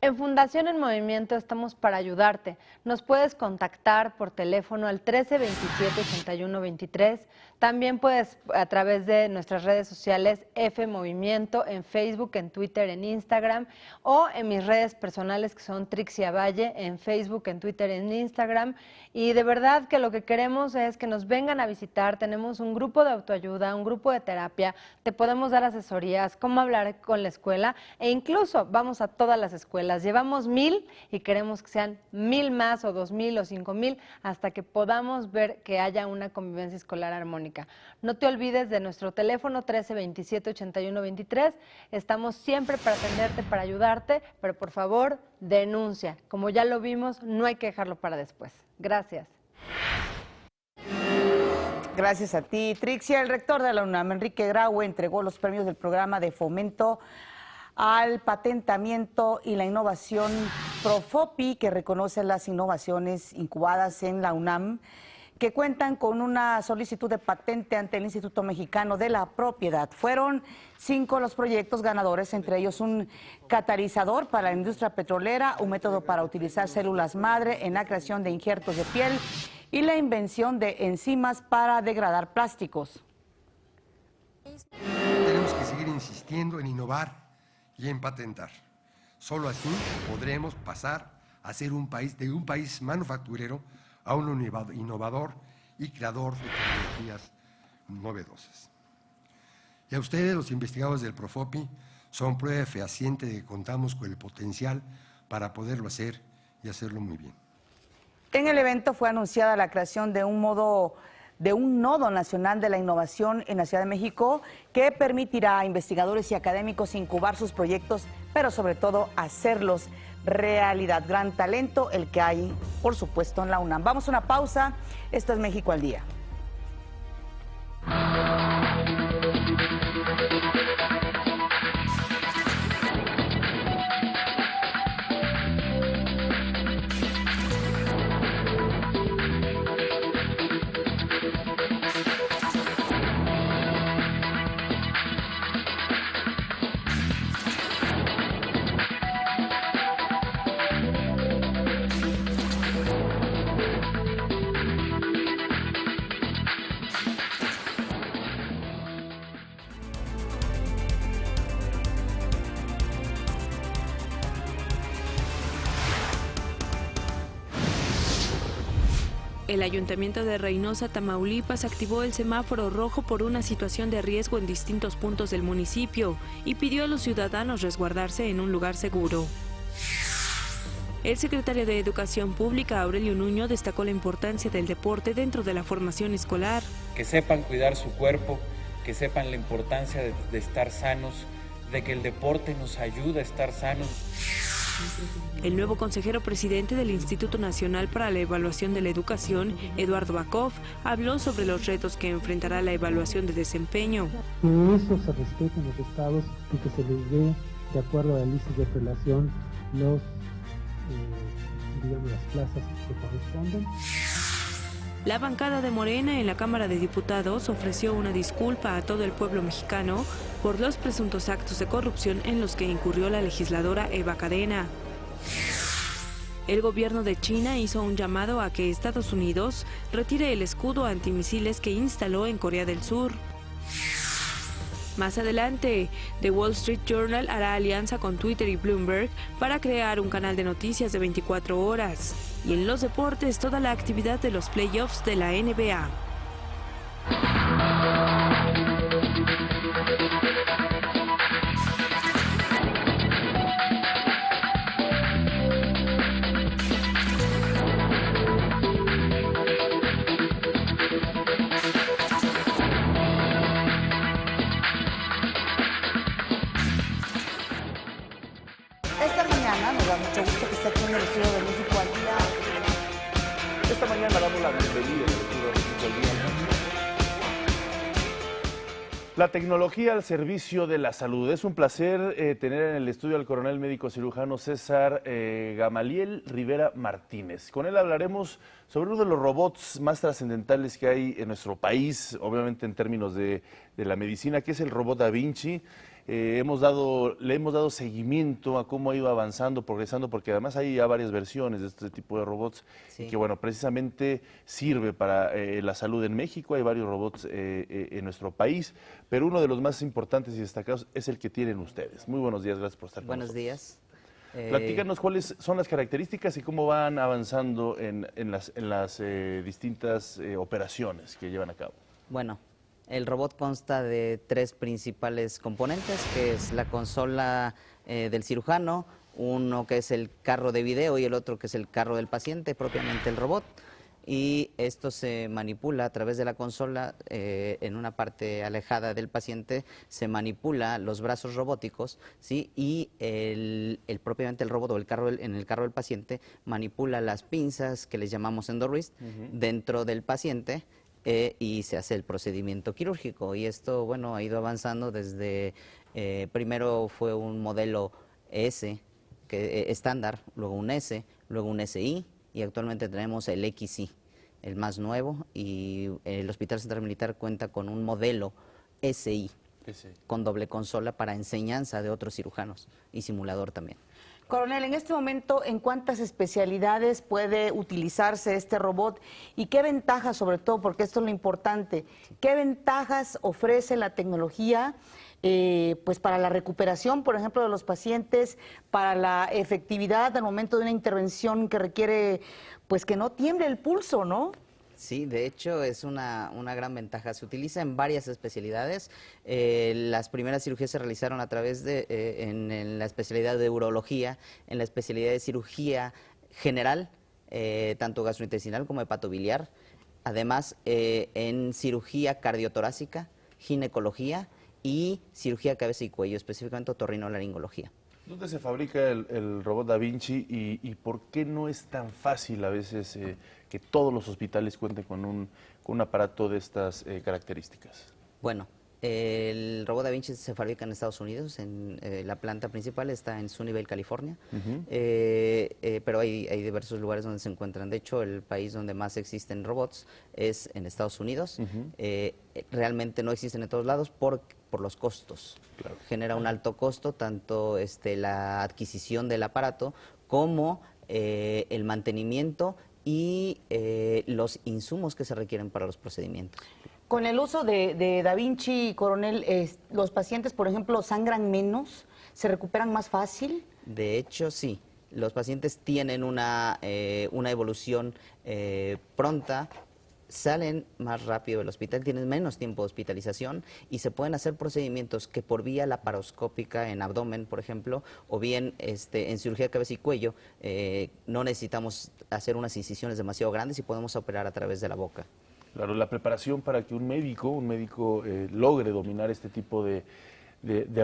En Fundación en Movimiento estamos para ayudarte. Nos puedes contactar por teléfono al 1327-8123. También puedes a través de nuestras redes sociales F Movimiento, en Facebook, en Twitter, en Instagram, o en mis redes personales que son Trixia Valle, en Facebook, en Twitter, en Instagram. Y de verdad que lo que queremos es que nos vengan a visitar. Tenemos un grupo de autoayuda, un grupo de terapia, te podemos dar asesorías, cómo hablar con la escuela e incluso vamos a todas las escuelas. Llevamos 1000 y queremos que sean 1000 más o 2000 o 5000 hasta que podamos ver que haya una convivencia escolar armónica. No te olvides de nuestro teléfono 1327-8123. Estamos siempre para atenderte, para ayudarte, pero por favor, denuncia. Como ya lo vimos, no hay que dejarlo para después. Gracias. Gracias a ti, Trixia. El rector de la UNAM, Enrique Graue, entregó los premios del programa de fomento al patentamiento y la innovación Profopi, que reconoce las innovaciones incubadas en la UNAM, que cuentan con una solicitud de patente ante el Instituto Mexicano de la Propiedad. Fueron 5 los proyectos ganadores, entre ellos un catalizador para la industria petrolera, un método para utilizar células madre en la creación de injertos de piel y la invención de enzimas para degradar plásticos. Tenemos que seguir insistiendo en innovar y en patentar. Solo así podremos pasar a ser un país manufacturero a un innovador y creador de tecnologías novedosas. Y a ustedes, los investigadores del Profopi, son prueba fehaciente de que contamos con el potencial para poderlo hacer y hacerlo muy bien. En el evento fue anunciada la creación de un nodo nacional de la innovación en la Ciudad de México que permitirá a investigadores y académicos incubar sus proyectos, pero sobre todo hacerlos realidad. Gran talento el que hay, por supuesto, en la UNAM. Vamos a una pausa. Esto es México al Día. El Ayuntamiento de Reynosa, Tamaulipas, activó el semáforo rojo por una situación de riesgo en distintos puntos del municipio y pidió a los ciudadanos resguardarse en un lugar seguro. El secretario de Educación Pública, Aurelio Nuño, destacó la importancia del deporte dentro de la formación escolar. Que sepan cuidar su cuerpo, que sepan la importancia de estar sanos, de que el deporte nos ayuda a estar sanos. El nuevo consejero presidente del Instituto Nacional para la Evaluación de la Educación, Eduardo Bakov, habló sobre los retos que enfrentará la evaluación de desempeño. Que eso se respete en los estados y que se les dé, de acuerdo a la lista de relación, las plazas que corresponden. La bancada de Morena en la Cámara de Diputados ofreció una disculpa a todo el pueblo mexicano por los presuntos actos de corrupción en los que incurrió la legisladora Eva Cadena. El gobierno de China hizo un llamado a que Estados Unidos retire el escudo antimisiles que instaló en Corea del Sur. Más adelante, The Wall Street Journal hará alianza con Twitter y Bloomberg para crear un canal de noticias de 24 horas. Y en los deportes, toda la actividad de los playoffs de la NBA. Esta mañana me da mucho gusto que esté aquí en el estudio de México al Día. Esta mañana damos la bienvenida al estudio de México al Día. La tecnología al servicio de la salud. Es un placer tener en el estudio al coronel médico cirujano César Gamaliel Rivera Martínez. Con él hablaremos sobre uno de los robots más trascendentales que hay en nuestro país, obviamente en términos de la medicina, que es el robot Da Vinci. le hemos dado seguimiento a cómo ha ido avanzando, progresando, porque además hay ya varias versiones de este tipo de robots y que, bueno, precisamente sirve para la salud en México. Hay varios robots en nuestro país, pero uno de los más importantes y destacados es el que tienen ustedes. Muy buenos días, gracias por estar con nosotros. Buenos días. Platícanos cuáles son las características y cómo van avanzando en las distintas operaciones que llevan a cabo. Bueno, el robot consta de 3 principales componentes, que es la consola del cirujano, uno que es el carro de video y el otro que es el carro del paciente, propiamente el robot. Y esto se manipula a través de la consola, en una parte alejada del paciente, se manipula los brazos robóticos, ¿sí? Y propiamente el robot o en el carro del paciente manipula las pinzas que les llamamos EndoWrist dentro del paciente, y se hace el procedimiento quirúrgico. Y esto, bueno, ha ido avanzando desde, primero fue un modelo S, estándar, luego un S, luego un SI, y actualmente tenemos el XI, el más nuevo, y el Hospital Central Militar cuenta con un modelo SI, con doble consola para enseñanza de otros cirujanos y simulador también. Coronel, en este momento, ¿en cuántas especialidades puede utilizarse este robot? ¿Y qué ventajas, sobre todo, porque esto es lo importante, qué ventajas ofrece la tecnología pues para la recuperación, por ejemplo, de los pacientes, para la efectividad al momento de una intervención que requiere, pues, que no tiemble el pulso, ¿no? Sí, de hecho es una gran ventaja. Se utiliza en varias especialidades. Las primeras cirugías se realizaron a través de, en la especialidad de urología, en la especialidad de cirugía general, tanto gastrointestinal como hepatobiliar. Además, en cirugía cardiotorácica, ginecología y cirugía cabeza y cuello, específicamente otorrinolaringología. ¿Dónde se fabrica el robot Da Vinci y por qué no es tan fácil a veces que todos los hospitales cuenten con un aparato de estas características? Bueno, el robot Da Vinci se fabrica en Estados Unidos, en la planta principal está en Sunnyvale, California, pero hay diversos lugares donde se encuentran. De hecho, el país donde más existen robots es en Estados Unidos. Realmente no existen en todos lados por los costos. Claro. Genera un alto costo, tanto la adquisición del aparato como el mantenimiento y los insumos que se requieren para los procedimientos. Con el uso de Da Vinci, Coronel, ¿los pacientes, por ejemplo, sangran menos? ¿Se recuperan más fácil? De hecho, sí. Los pacientes tienen una evolución pronta, salen más rápido del hospital, tienen menos tiempo de hospitalización y se pueden hacer procedimientos que por vía laparoscópica en abdomen, por ejemplo, o bien en cirugía de cabeza y cuello, no necesitamos hacer unas incisiones demasiado grandes y podemos operar a través de la boca. Claro, la preparación para que un médico logre dominar este tipo de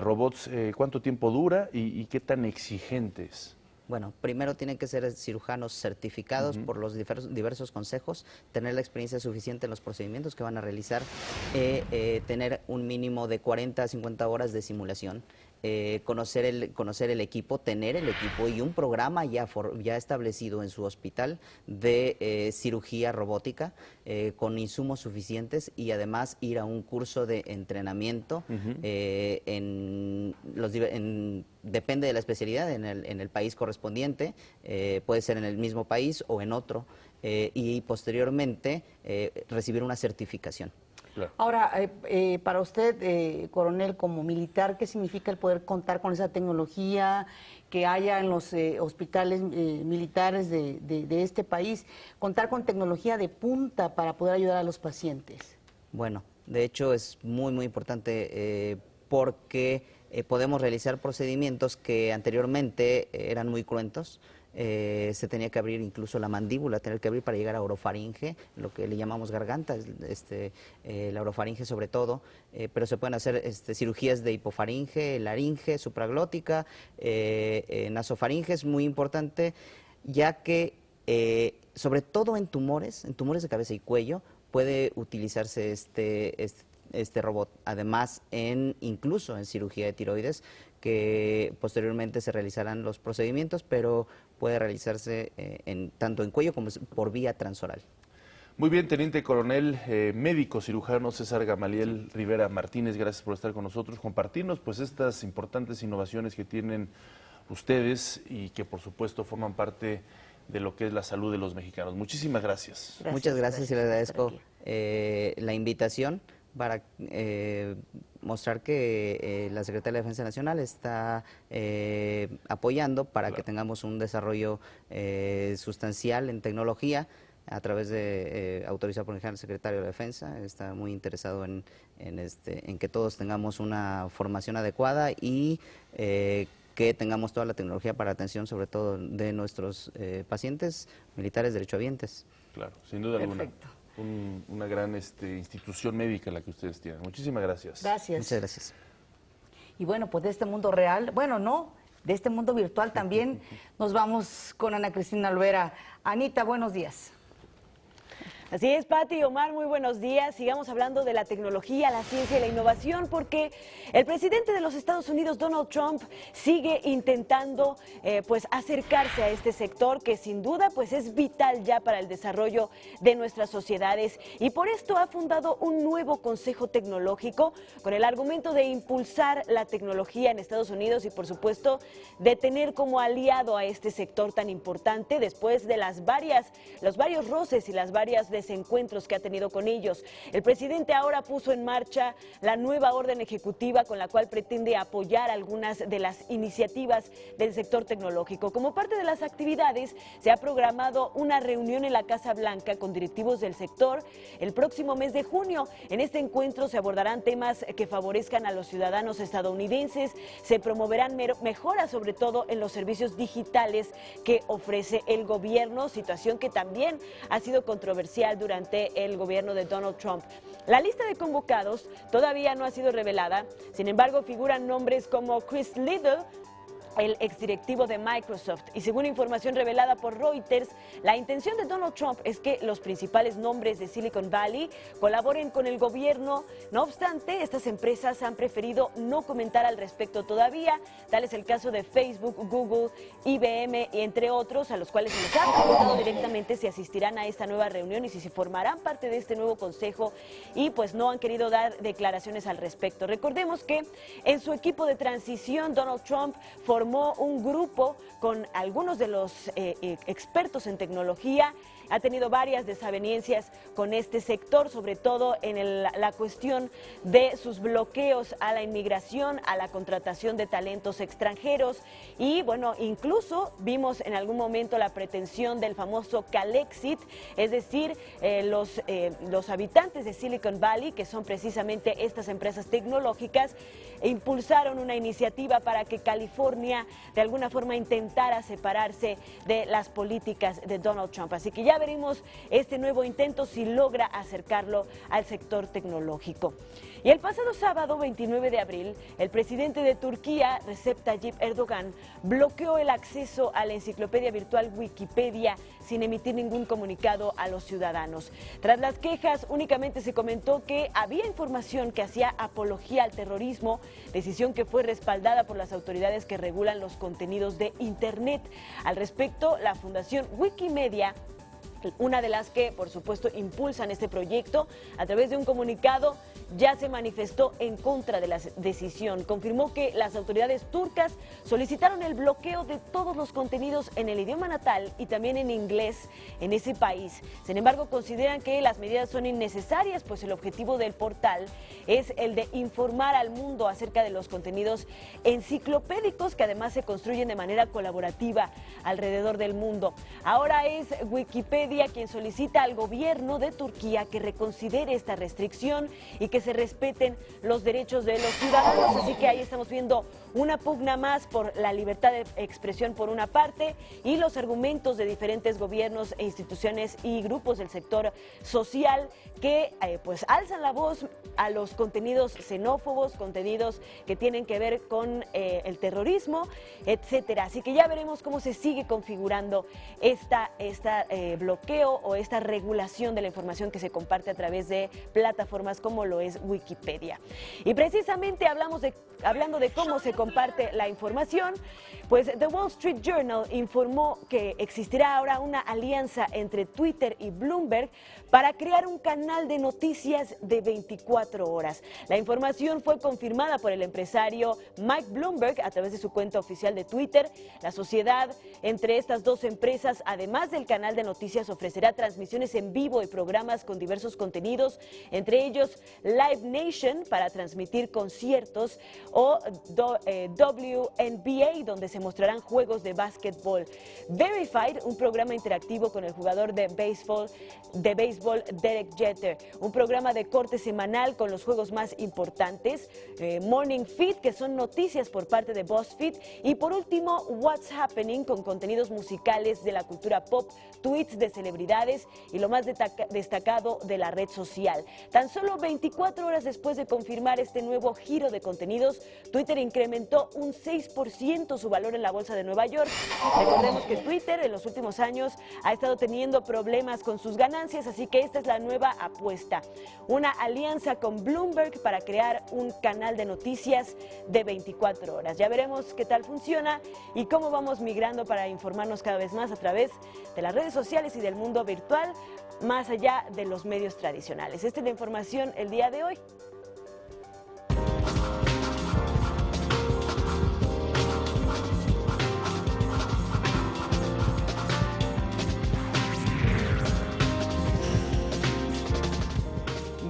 robots, ¿cuánto tiempo dura y qué tan exigente es? Bueno, primero tienen que ser cirujanos certificados por los diversos consejos, tener la experiencia suficiente en los procedimientos que van a realizar, tener un mínimo de 40 a 50 horas de simulación, conocer el equipo, tener el equipo y un programa ya establecido en su hospital de cirugía robótica con insumos suficientes y además ir a un curso de entrenamiento depende de la especialidad en el país correspondiente, puede ser en el mismo país o en otro, y posteriormente recibir una certificación. Claro. Ahora, para usted, coronel, como militar, ¿qué significa el poder contar con esa tecnología que haya en los hospitales militares de este país? Contar con tecnología de punta para poder ayudar a los pacientes. Bueno, de hecho es muy, muy importante porque podemos realizar procedimientos que anteriormente eran muy cruentos. Se tenía que abrir incluso la mandíbula, tener que abrir para llegar a orofaringe, lo que le llamamos garganta, la orofaringe sobre todo, pero se pueden hacer cirugías de hipofaringe, laringe, supraglótica, nasofaringe, es muy importante, ya que sobre todo en tumores de cabeza y cuello, puede utilizarse este robot, además incluso en cirugía de tiroides, que posteriormente se realizarán los procedimientos, pero puede realizarse tanto en cuello como por vía transoral. Muy bien, Teniente Coronel, médico cirujano César Gamaliel Rivera Martínez, gracias por estar con nosotros, compartirnos pues estas importantes innovaciones que tienen ustedes y que por supuesto forman parte de lo que es la salud de los mexicanos. Muchísimas gracias. Muchas gracias y le agradezco la invitación para mostrar que la Secretaría de Defensa Nacional está apoyando para que tengamos un desarrollo sustancial en tecnología a través de, autorizado por el general secretario de la Defensa. Está muy interesado en que todos tengamos una formación adecuada y que tengamos toda la tecnología para atención, sobre todo de nuestros pacientes militares derechohabientes. Claro, sin duda alguna. Una gran institución médica la que ustedes tienen. Muchísimas gracias. Gracias. Muchas gracias. Y bueno, pues de este mundo real, bueno, no, de este mundo virtual también nos vamos con Ana Cristina Olvera. Anita, buenos días. Así es, Pati y Omar, muy buenos días. Sigamos hablando de la tecnología, la ciencia y la innovación, porque el presidente de los Estados Unidos, Donald Trump, sigue intentando pues acercarse a este sector que sin duda pues es vital ya para el desarrollo de nuestras sociedades, y por esto ha fundado un nuevo Consejo Tecnológico con el argumento de impulsar la tecnología en Estados Unidos y por supuesto de tener como aliado a este sector tan importante después de los varios roces y las varias desencuentros que ha tenido con ellos. El presidente ahora puso en marcha la nueva orden ejecutiva con la cual pretende apoyar algunas de las iniciativas del sector tecnológico. Como parte de las actividades, se ha programado una reunión en la Casa Blanca con directivos del sector el próximo mes de junio. En este encuentro se abordarán temas que favorezcan a los ciudadanos estadounidenses, se promoverán mejoras sobre todo en los servicios digitales que ofrece el gobierno, situación que también ha sido controversial durante el gobierno de Donald Trump. La lista de convocados todavía no ha sido revelada, sin embargo figuran nombres como Chris Liddell, el exdirectivo de Microsoft, y según información revelada por Reuters, la intención de Donald Trump es que los principales nombres de Silicon Valley colaboren con el gobierno. No obstante, estas empresas han preferido no comentar al respecto todavía. Tal es el caso de Facebook, Google, IBM y entre otros, a los cuales se les ha preguntado directamente si asistirán a esta nueva reunión y si se formarán parte de este nuevo consejo, y pues no han querido dar declaraciones al respecto. Recordemos que en su equipo de transición, Donald Trump formó un grupo con algunos de los expertos en tecnología. Ha tenido varias desavenencias con este sector, sobre todo en la cuestión de sus bloqueos a la inmigración, a la contratación de talentos extranjeros, y bueno, incluso vimos en algún momento la pretensión del famoso Calexit, es decir, los habitantes de Silicon Valley, que son precisamente estas empresas tecnológicas, impulsaron una iniciativa para que California de alguna forma intentara separarse de las políticas de Donald Trump. Así que ya veremos este nuevo intento si logra acercarlo al sector tecnológico. Y el pasado sábado 29 de abril, el presidente de Turquía, Recep Tayyip Erdogan, bloqueó el acceso a la enciclopedia virtual Wikipedia sin emitir ningún comunicado a los ciudadanos. Tras las quejas, únicamente se comentó que había información que hacía apología al terrorismo, decisión que fue respaldada por las autoridades que regulan los contenidos de Internet. Al respecto, la Fundación Wikimedia, una de las que, por supuesto, impulsan este proyecto, a través de un comunicado ya se manifestó en contra de la decisión. Confirmó que las autoridades turcas solicitaron el bloqueo de todos los contenidos en el idioma natal y también en inglés en ese país. Sin embargo, consideran que las medidas son innecesarias, pues el objetivo del portal es el de informar al mundo acerca de los contenidos enciclopédicos que además se construyen de manera colaborativa alrededor del mundo. Ahora es Wikipedia quien solicita al gobierno de Turquía que reconsidere esta restricción y que se respeten los derechos de los ciudadanos. Así que ahí estamos viendo una pugna más por la libertad de expresión por una parte y los argumentos de diferentes gobiernos e instituciones y grupos del sector social que pues alzan la voz a los contenidos xenófobos, contenidos que tienen que ver con el terrorismo, etcétera. Así que ya veremos cómo se sigue configurando esta bloqueo bloqueo o esta regulación de la información que se comparte a través de plataformas como lo es Wikipedia. Y precisamente hablando de cómo se comparte la información, pues The Wall Street Journal informó que existirá ahora una alianza entre Twitter y Bloomberg para crear un canal de noticias de 24 horas. La información fue confirmada por el empresario Mike Bloomberg a través de su cuenta oficial de Twitter. La sociedad entre estas dos empresas, además del canal de noticias, ofrecerá transmisiones en vivo y programas con diversos contenidos, entre ellos Live Nation para transmitir conciertos o WNBA, donde se mostrarán juegos de básquetbol. Verified, un programa interactivo con el jugador de béisbol Derek Jeter, un programa de corte semanal con los juegos más importantes, Morning Feed, que son noticias por parte de BuzzFeed, y por último What's Happening, con contenidos musicales de la cultura pop, tweets de celebridades y lo más destacado de la red social. Tan solo 24 horas después de confirmar este nuevo giro de contenidos, Twitter incrementó un 6% su valor en la bolsa de Nueva York. Recordemos que Twitter en los últimos años ha estado teniendo problemas con sus ganancias, así que esta es la nueva apuesta. Una alianza con Bloomberg para crear un canal de noticias de 24 horas. Ya veremos qué tal funciona y cómo vamos migrando para informarnos cada vez más a través de las redes sociales y del mundo virtual, más allá de los medios tradicionales. Esta es la información el día de hoy.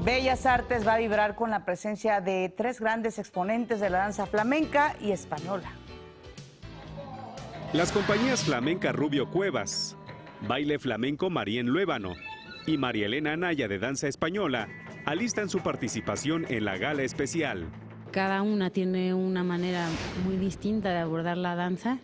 Bellas Artes va a vibrar con la presencia de 3 grandes exponentes de la danza flamenca y española. Las compañías Flamenca Rubio Cuevas, Baile Flamenco Marien Luébano y María Elena Anaya de Danza Española alistan su participación en la gala especial. Cada una tiene una manera muy distinta de abordar la danza.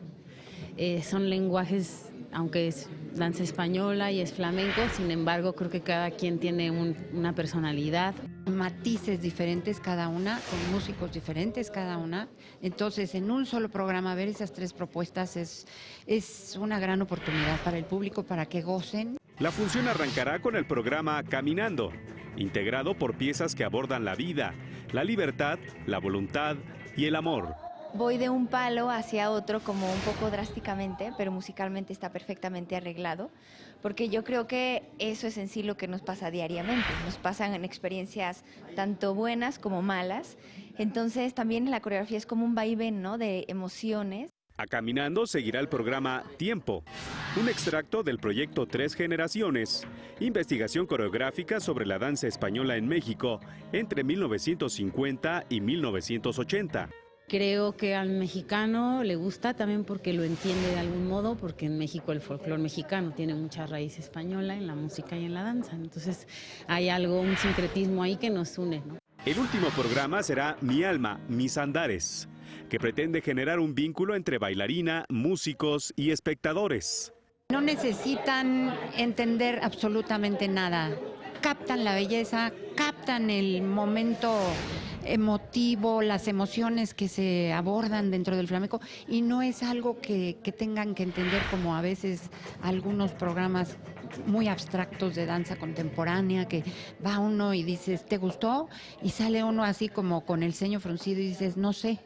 Son lenguajes, aunque es danza española y es flamenco, sin embargo creo que cada quien tiene una personalidad. Matices diferentes cada una, con músicos diferentes cada una. Entonces, en un solo programa ver esas 3 propuestas es una gran oportunidad para el público, para que gocen. La función arrancará con el programa Caminando, integrado por piezas que abordan la vida, la libertad, la voluntad y el amor. Voy de un palo hacia otro como un poco drásticamente, pero musicalmente está perfectamente arreglado, porque yo creo que eso es en sí lo que nos pasa diariamente. Nos pasan en experiencias tanto buenas como malas, entonces también la coreografía es como un vaivén, ¿no?, de emociones. A Caminando seguirá el programa Tiempo, un extracto del proyecto 3 Generaciones, investigación coreográfica sobre la danza española en México entre 1950 y 1980. Creo que al mexicano le gusta también porque lo entiende de algún modo, porque en México el folclore mexicano tiene mucha raíz española en la música y en la danza. Entonces hay algo, un sincretismo ahí que nos une, ¿no? El último programa será Mi Alma, Mis Andares, que pretende generar un vínculo entre bailarina, músicos y espectadores. No necesitan entender absolutamente nada. Captan la belleza, captan el momento emotivo, las emociones que se abordan dentro del flamenco, y no es algo que tengan que entender como a veces algunos programas muy abstractos de danza contemporánea, que va uno y dices, ¿te gustó? Y sale uno así como con el ceño fruncido y dices, no sé.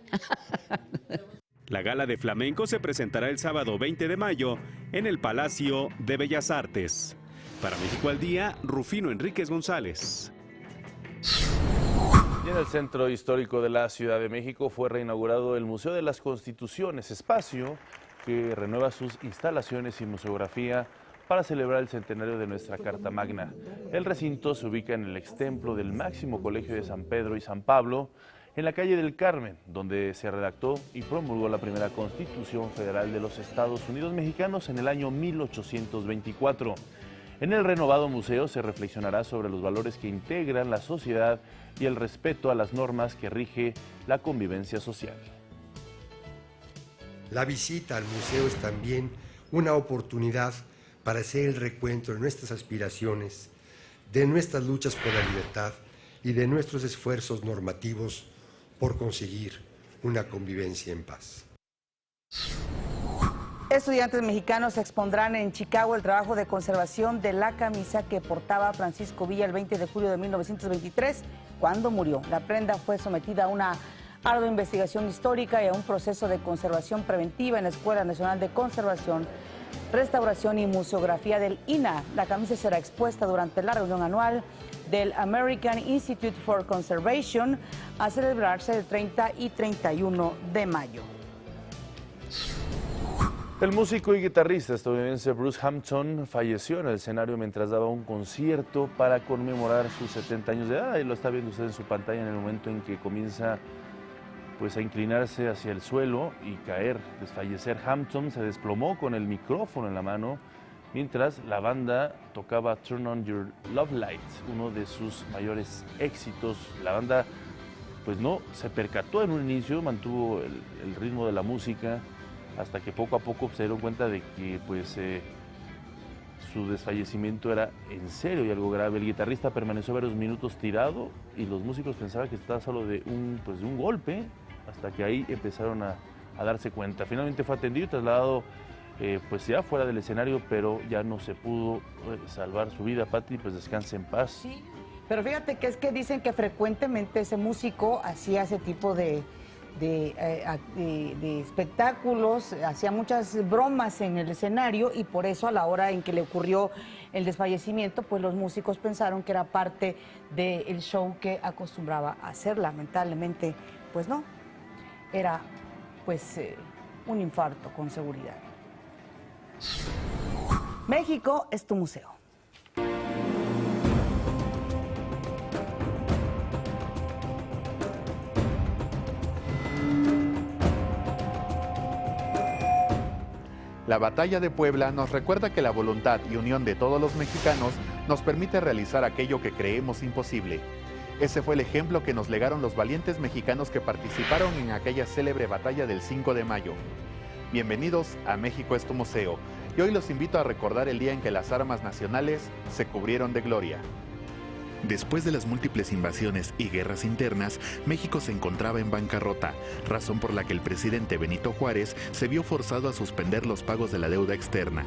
La gala de flamenco se presentará el sábado 20 de mayo en el Palacio de Bellas Artes. Para México al Día, Rufino Enríquez González. Y en el Centro Histórico de la Ciudad de México fue reinaugurado el Museo de las Constituciones, espacio que renueva sus instalaciones y museografía para celebrar el centenario de nuestra Carta Magna. El recinto se ubica en el extemplo del máximo colegio de San Pedro y San Pablo, en la calle del Carmen, donde se redactó y promulgó la primera Constitución Federal de los Estados Unidos Mexicanos en el año 1824. En el renovado museo se reflexionará sobre los valores que integran la sociedad y el respeto a las normas que rige la convivencia social. La visita al museo es también una oportunidad para hacer el recuento de nuestras aspiraciones, de nuestras luchas por la libertad y de nuestros esfuerzos normativos por conseguir una convivencia en paz. Estudiantes mexicanos expondrán en Chicago el trabajo de conservación de la camisa que portaba Francisco Villa el 20 de julio de 1923, cuando murió. La prenda fue sometida a una ardua investigación histórica y a un proceso de conservación preventiva en la Escuela Nacional de Conservación, Restauración y Museografía del INAH. La camisa será expuesta durante la reunión anual del American Institute for Conservation a celebrarse el 30 y 31 de mayo. El músico y guitarrista estadounidense Bruce Hampton falleció en el escenario mientras daba un concierto para conmemorar sus 70 años de edad. Y lo está viendo usted en su pantalla en el momento en que comienza pues, a inclinarse hacia el suelo y caer, desfallecer. Hampton se desplomó con el micrófono en la mano mientras la banda tocaba Turn On Your Love Light, uno de sus mayores éxitos. La banda pues no se percató en un inicio, mantuvo el ritmo de la música, hasta que poco a poco se dieron cuenta de que pues, su desfallecimiento era en serio y algo grave. El guitarrista permaneció varios minutos tirado y los músicos pensaban que estaba solo de un golpe, hasta que ahí empezaron a darse cuenta. Finalmente fue atendido y trasladado pues ya fuera del escenario, pero ya no se pudo salvar su vida. Pati, pues descanse en paz. Sí, pero fíjate que es que dicen que frecuentemente ese músico hacía ese tipo de espectáculos, hacía muchas bromas en el escenario y por eso a la hora en que le ocurrió el desfallecimiento, pues los músicos pensaron que era parte del show que acostumbraba a hacer. Lamentablemente, pues no, era pues un infarto con seguridad. México es tu museo. La batalla de Puebla nos recuerda que la voluntad y unión de todos los mexicanos nos permite realizar aquello que creemos imposible. Ese fue el ejemplo que nos legaron los valientes mexicanos que participaron en aquella célebre batalla del 5 de mayo. Bienvenidos a México es tu museo, y hoy los invito a recordar el día en que las armas nacionales se cubrieron de gloria. Después de las múltiples invasiones y guerras internas, México se encontraba en bancarrota, razón por la que el presidente Benito Juárez se vio forzado a suspender los pagos de la deuda externa.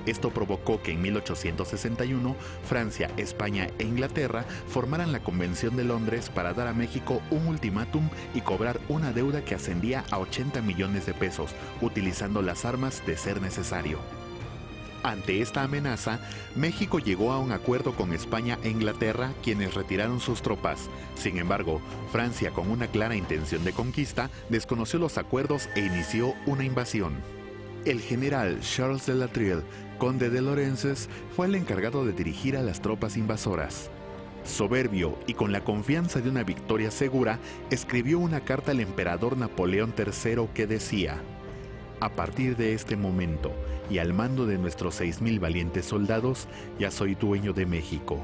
Esto provocó que en 1861 Francia, España e Inglaterra formaran la Convención de Londres para dar a México un ultimátum y cobrar una deuda que ascendía a 80 millones de pesos, utilizando las armas de ser necesario. Ante esta amenaza, México llegó a un acuerdo con España e Inglaterra, quienes retiraron sus tropas. Sin embargo, Francia, con una clara intención de conquista, desconoció los acuerdos e inició una invasión. El general Charles de La Trille, conde de Lorenzes, fue el encargado de dirigir a las tropas invasoras. Soberbio y con la confianza de una victoria segura, escribió una carta al emperador Napoleón III que decía: a partir de este momento, y al mando de nuestros 6,000 valientes soldados, ya soy dueño de México.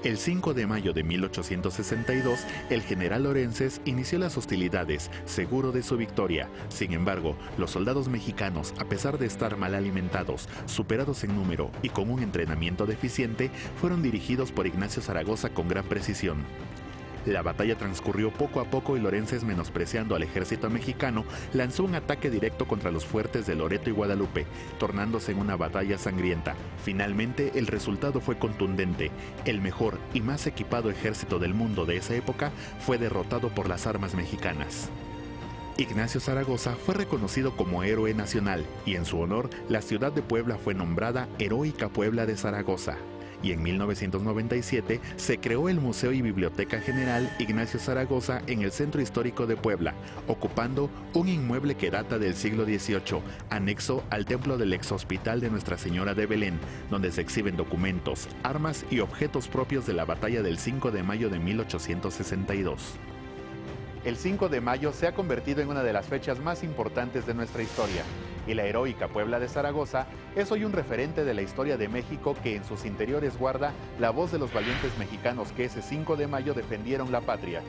El 5 de mayo de 1862, el general Lorenzes inició las hostilidades, seguro de su victoria. Sin embargo, los soldados mexicanos, a pesar de estar mal alimentados, superados en número y con un entrenamiento deficiente, fueron dirigidos por Ignacio Zaragoza con gran precisión. La batalla transcurrió poco a poco y Lorenzes, menospreciando al ejército mexicano, lanzó un ataque directo contra los fuertes de Loreto y Guadalupe, tornándose en una batalla sangrienta. Finalmente, el resultado fue contundente. El mejor y más equipado ejército del mundo de esa época fue derrotado por las armas mexicanas. Ignacio Zaragoza fue reconocido como héroe nacional y en su honor la ciudad de Puebla fue nombrada Heroica Puebla de Zaragoza. Y en 1997 se creó el Museo y Biblioteca General Ignacio Zaragoza en el Centro Histórico de Puebla, ocupando un inmueble que data del siglo XVIII, anexo al templo del ex-hospital de Nuestra Señora de Belén, donde se exhiben documentos, armas y objetos propios de la batalla del 5 de mayo de 1862. El 5 de mayo se ha convertido en una de las fechas más importantes de nuestra historia, y la heroica Puebla de Zaragoza es hoy un referente de la historia de México que en sus interiores guarda la voz de los valientes mexicanos que ese 5 de mayo defendieron la patria,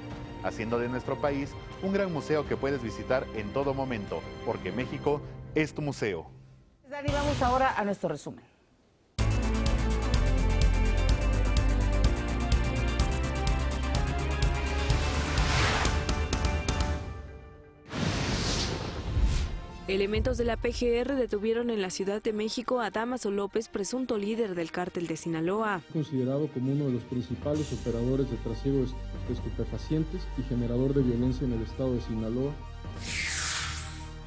haciendo de nuestro país un gran museo que puedes visitar en todo momento, porque México es tu museo. Dani, vamos ahora a nuestro resumen. Elementos de la PGR detuvieron en la Ciudad de México a Dámaso López, presunto líder del cártel de Sinaloa. Considerado como uno de los principales operadores de trasiego de estupefacientes y generador de violencia en el estado de Sinaloa.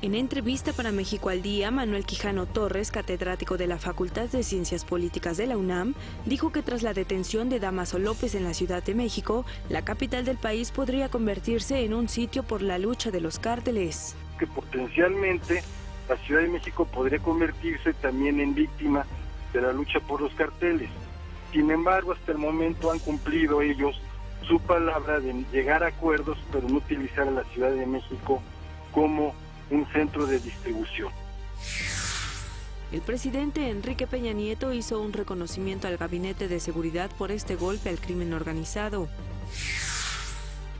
En entrevista para México al Día, Manuel Quijano Torres, catedrático de la Facultad de Ciencias Políticas de la UNAM, dijo que tras la detención de Dámaso López en la Ciudad de México, la capital del país podría convertirse en un sitio por la lucha de los cárteles. Que potencialmente la Ciudad de México podría convertirse también en víctima de la lucha por los carteles. Sin embargo, hasta el momento han cumplido ellos su palabra de llegar a acuerdos, pero no utilizar a la Ciudad de México como un centro de distribución. El presidente Enrique Peña Nieto hizo un reconocimiento al Gabinete de Seguridad por este golpe al crimen organizado.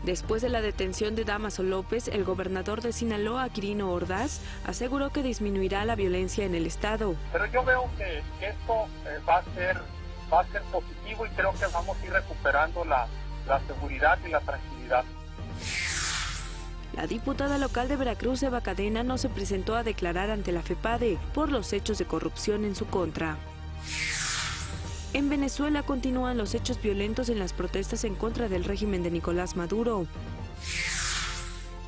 Después de la detención de Dámaso López, el gobernador de Sinaloa, Quirino Ordaz, aseguró que disminuirá la violencia en el estado. Pero yo veo que esto va a ser positivo y creo que vamos a ir recuperando la seguridad y la tranquilidad. La diputada local de Veracruz, Eva Cadena, no se presentó a declarar ante la FEPADE por los hechos de corrupción en su contra. En Venezuela continúan los hechos violentos en las protestas en contra del régimen de Nicolás Maduro.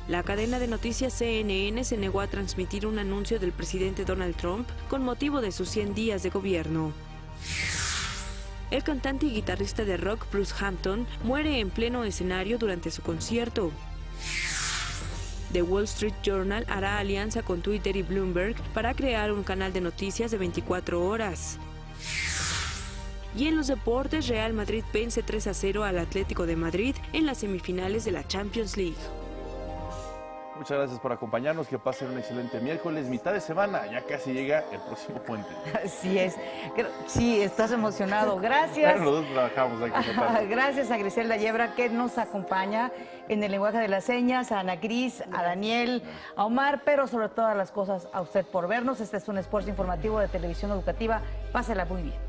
La cadena de noticias CNN se negó a transmitir un anuncio del presidente Donald Trump con motivo de sus 100 días de gobierno. El cantante y guitarrista de rock Bruce Hampton muere en pleno escenario durante su concierto. The Wall Street Journal hará alianza con Twitter y Bloomberg para crear un canal de noticias de 24 horas. Y en los deportes, Real Madrid vence 3-0 al Atlético de Madrid en las semifinales de la Champions League. Muchas gracias por acompañarnos, que pasen un excelente miércoles, mitad de semana, ya casi llega el próximo puente. Así es, sí, estás emocionado, gracias. Bueno, nosotros trabajamos aquí. Gracias a Griselda Yebra, que nos acompaña en el lenguaje de las señas, a Ana Cris, a Daniel, a Omar, pero sobre todas las cosas a usted por vernos. Este es un esfuerzo informativo de Televisión Educativa, pásela muy bien.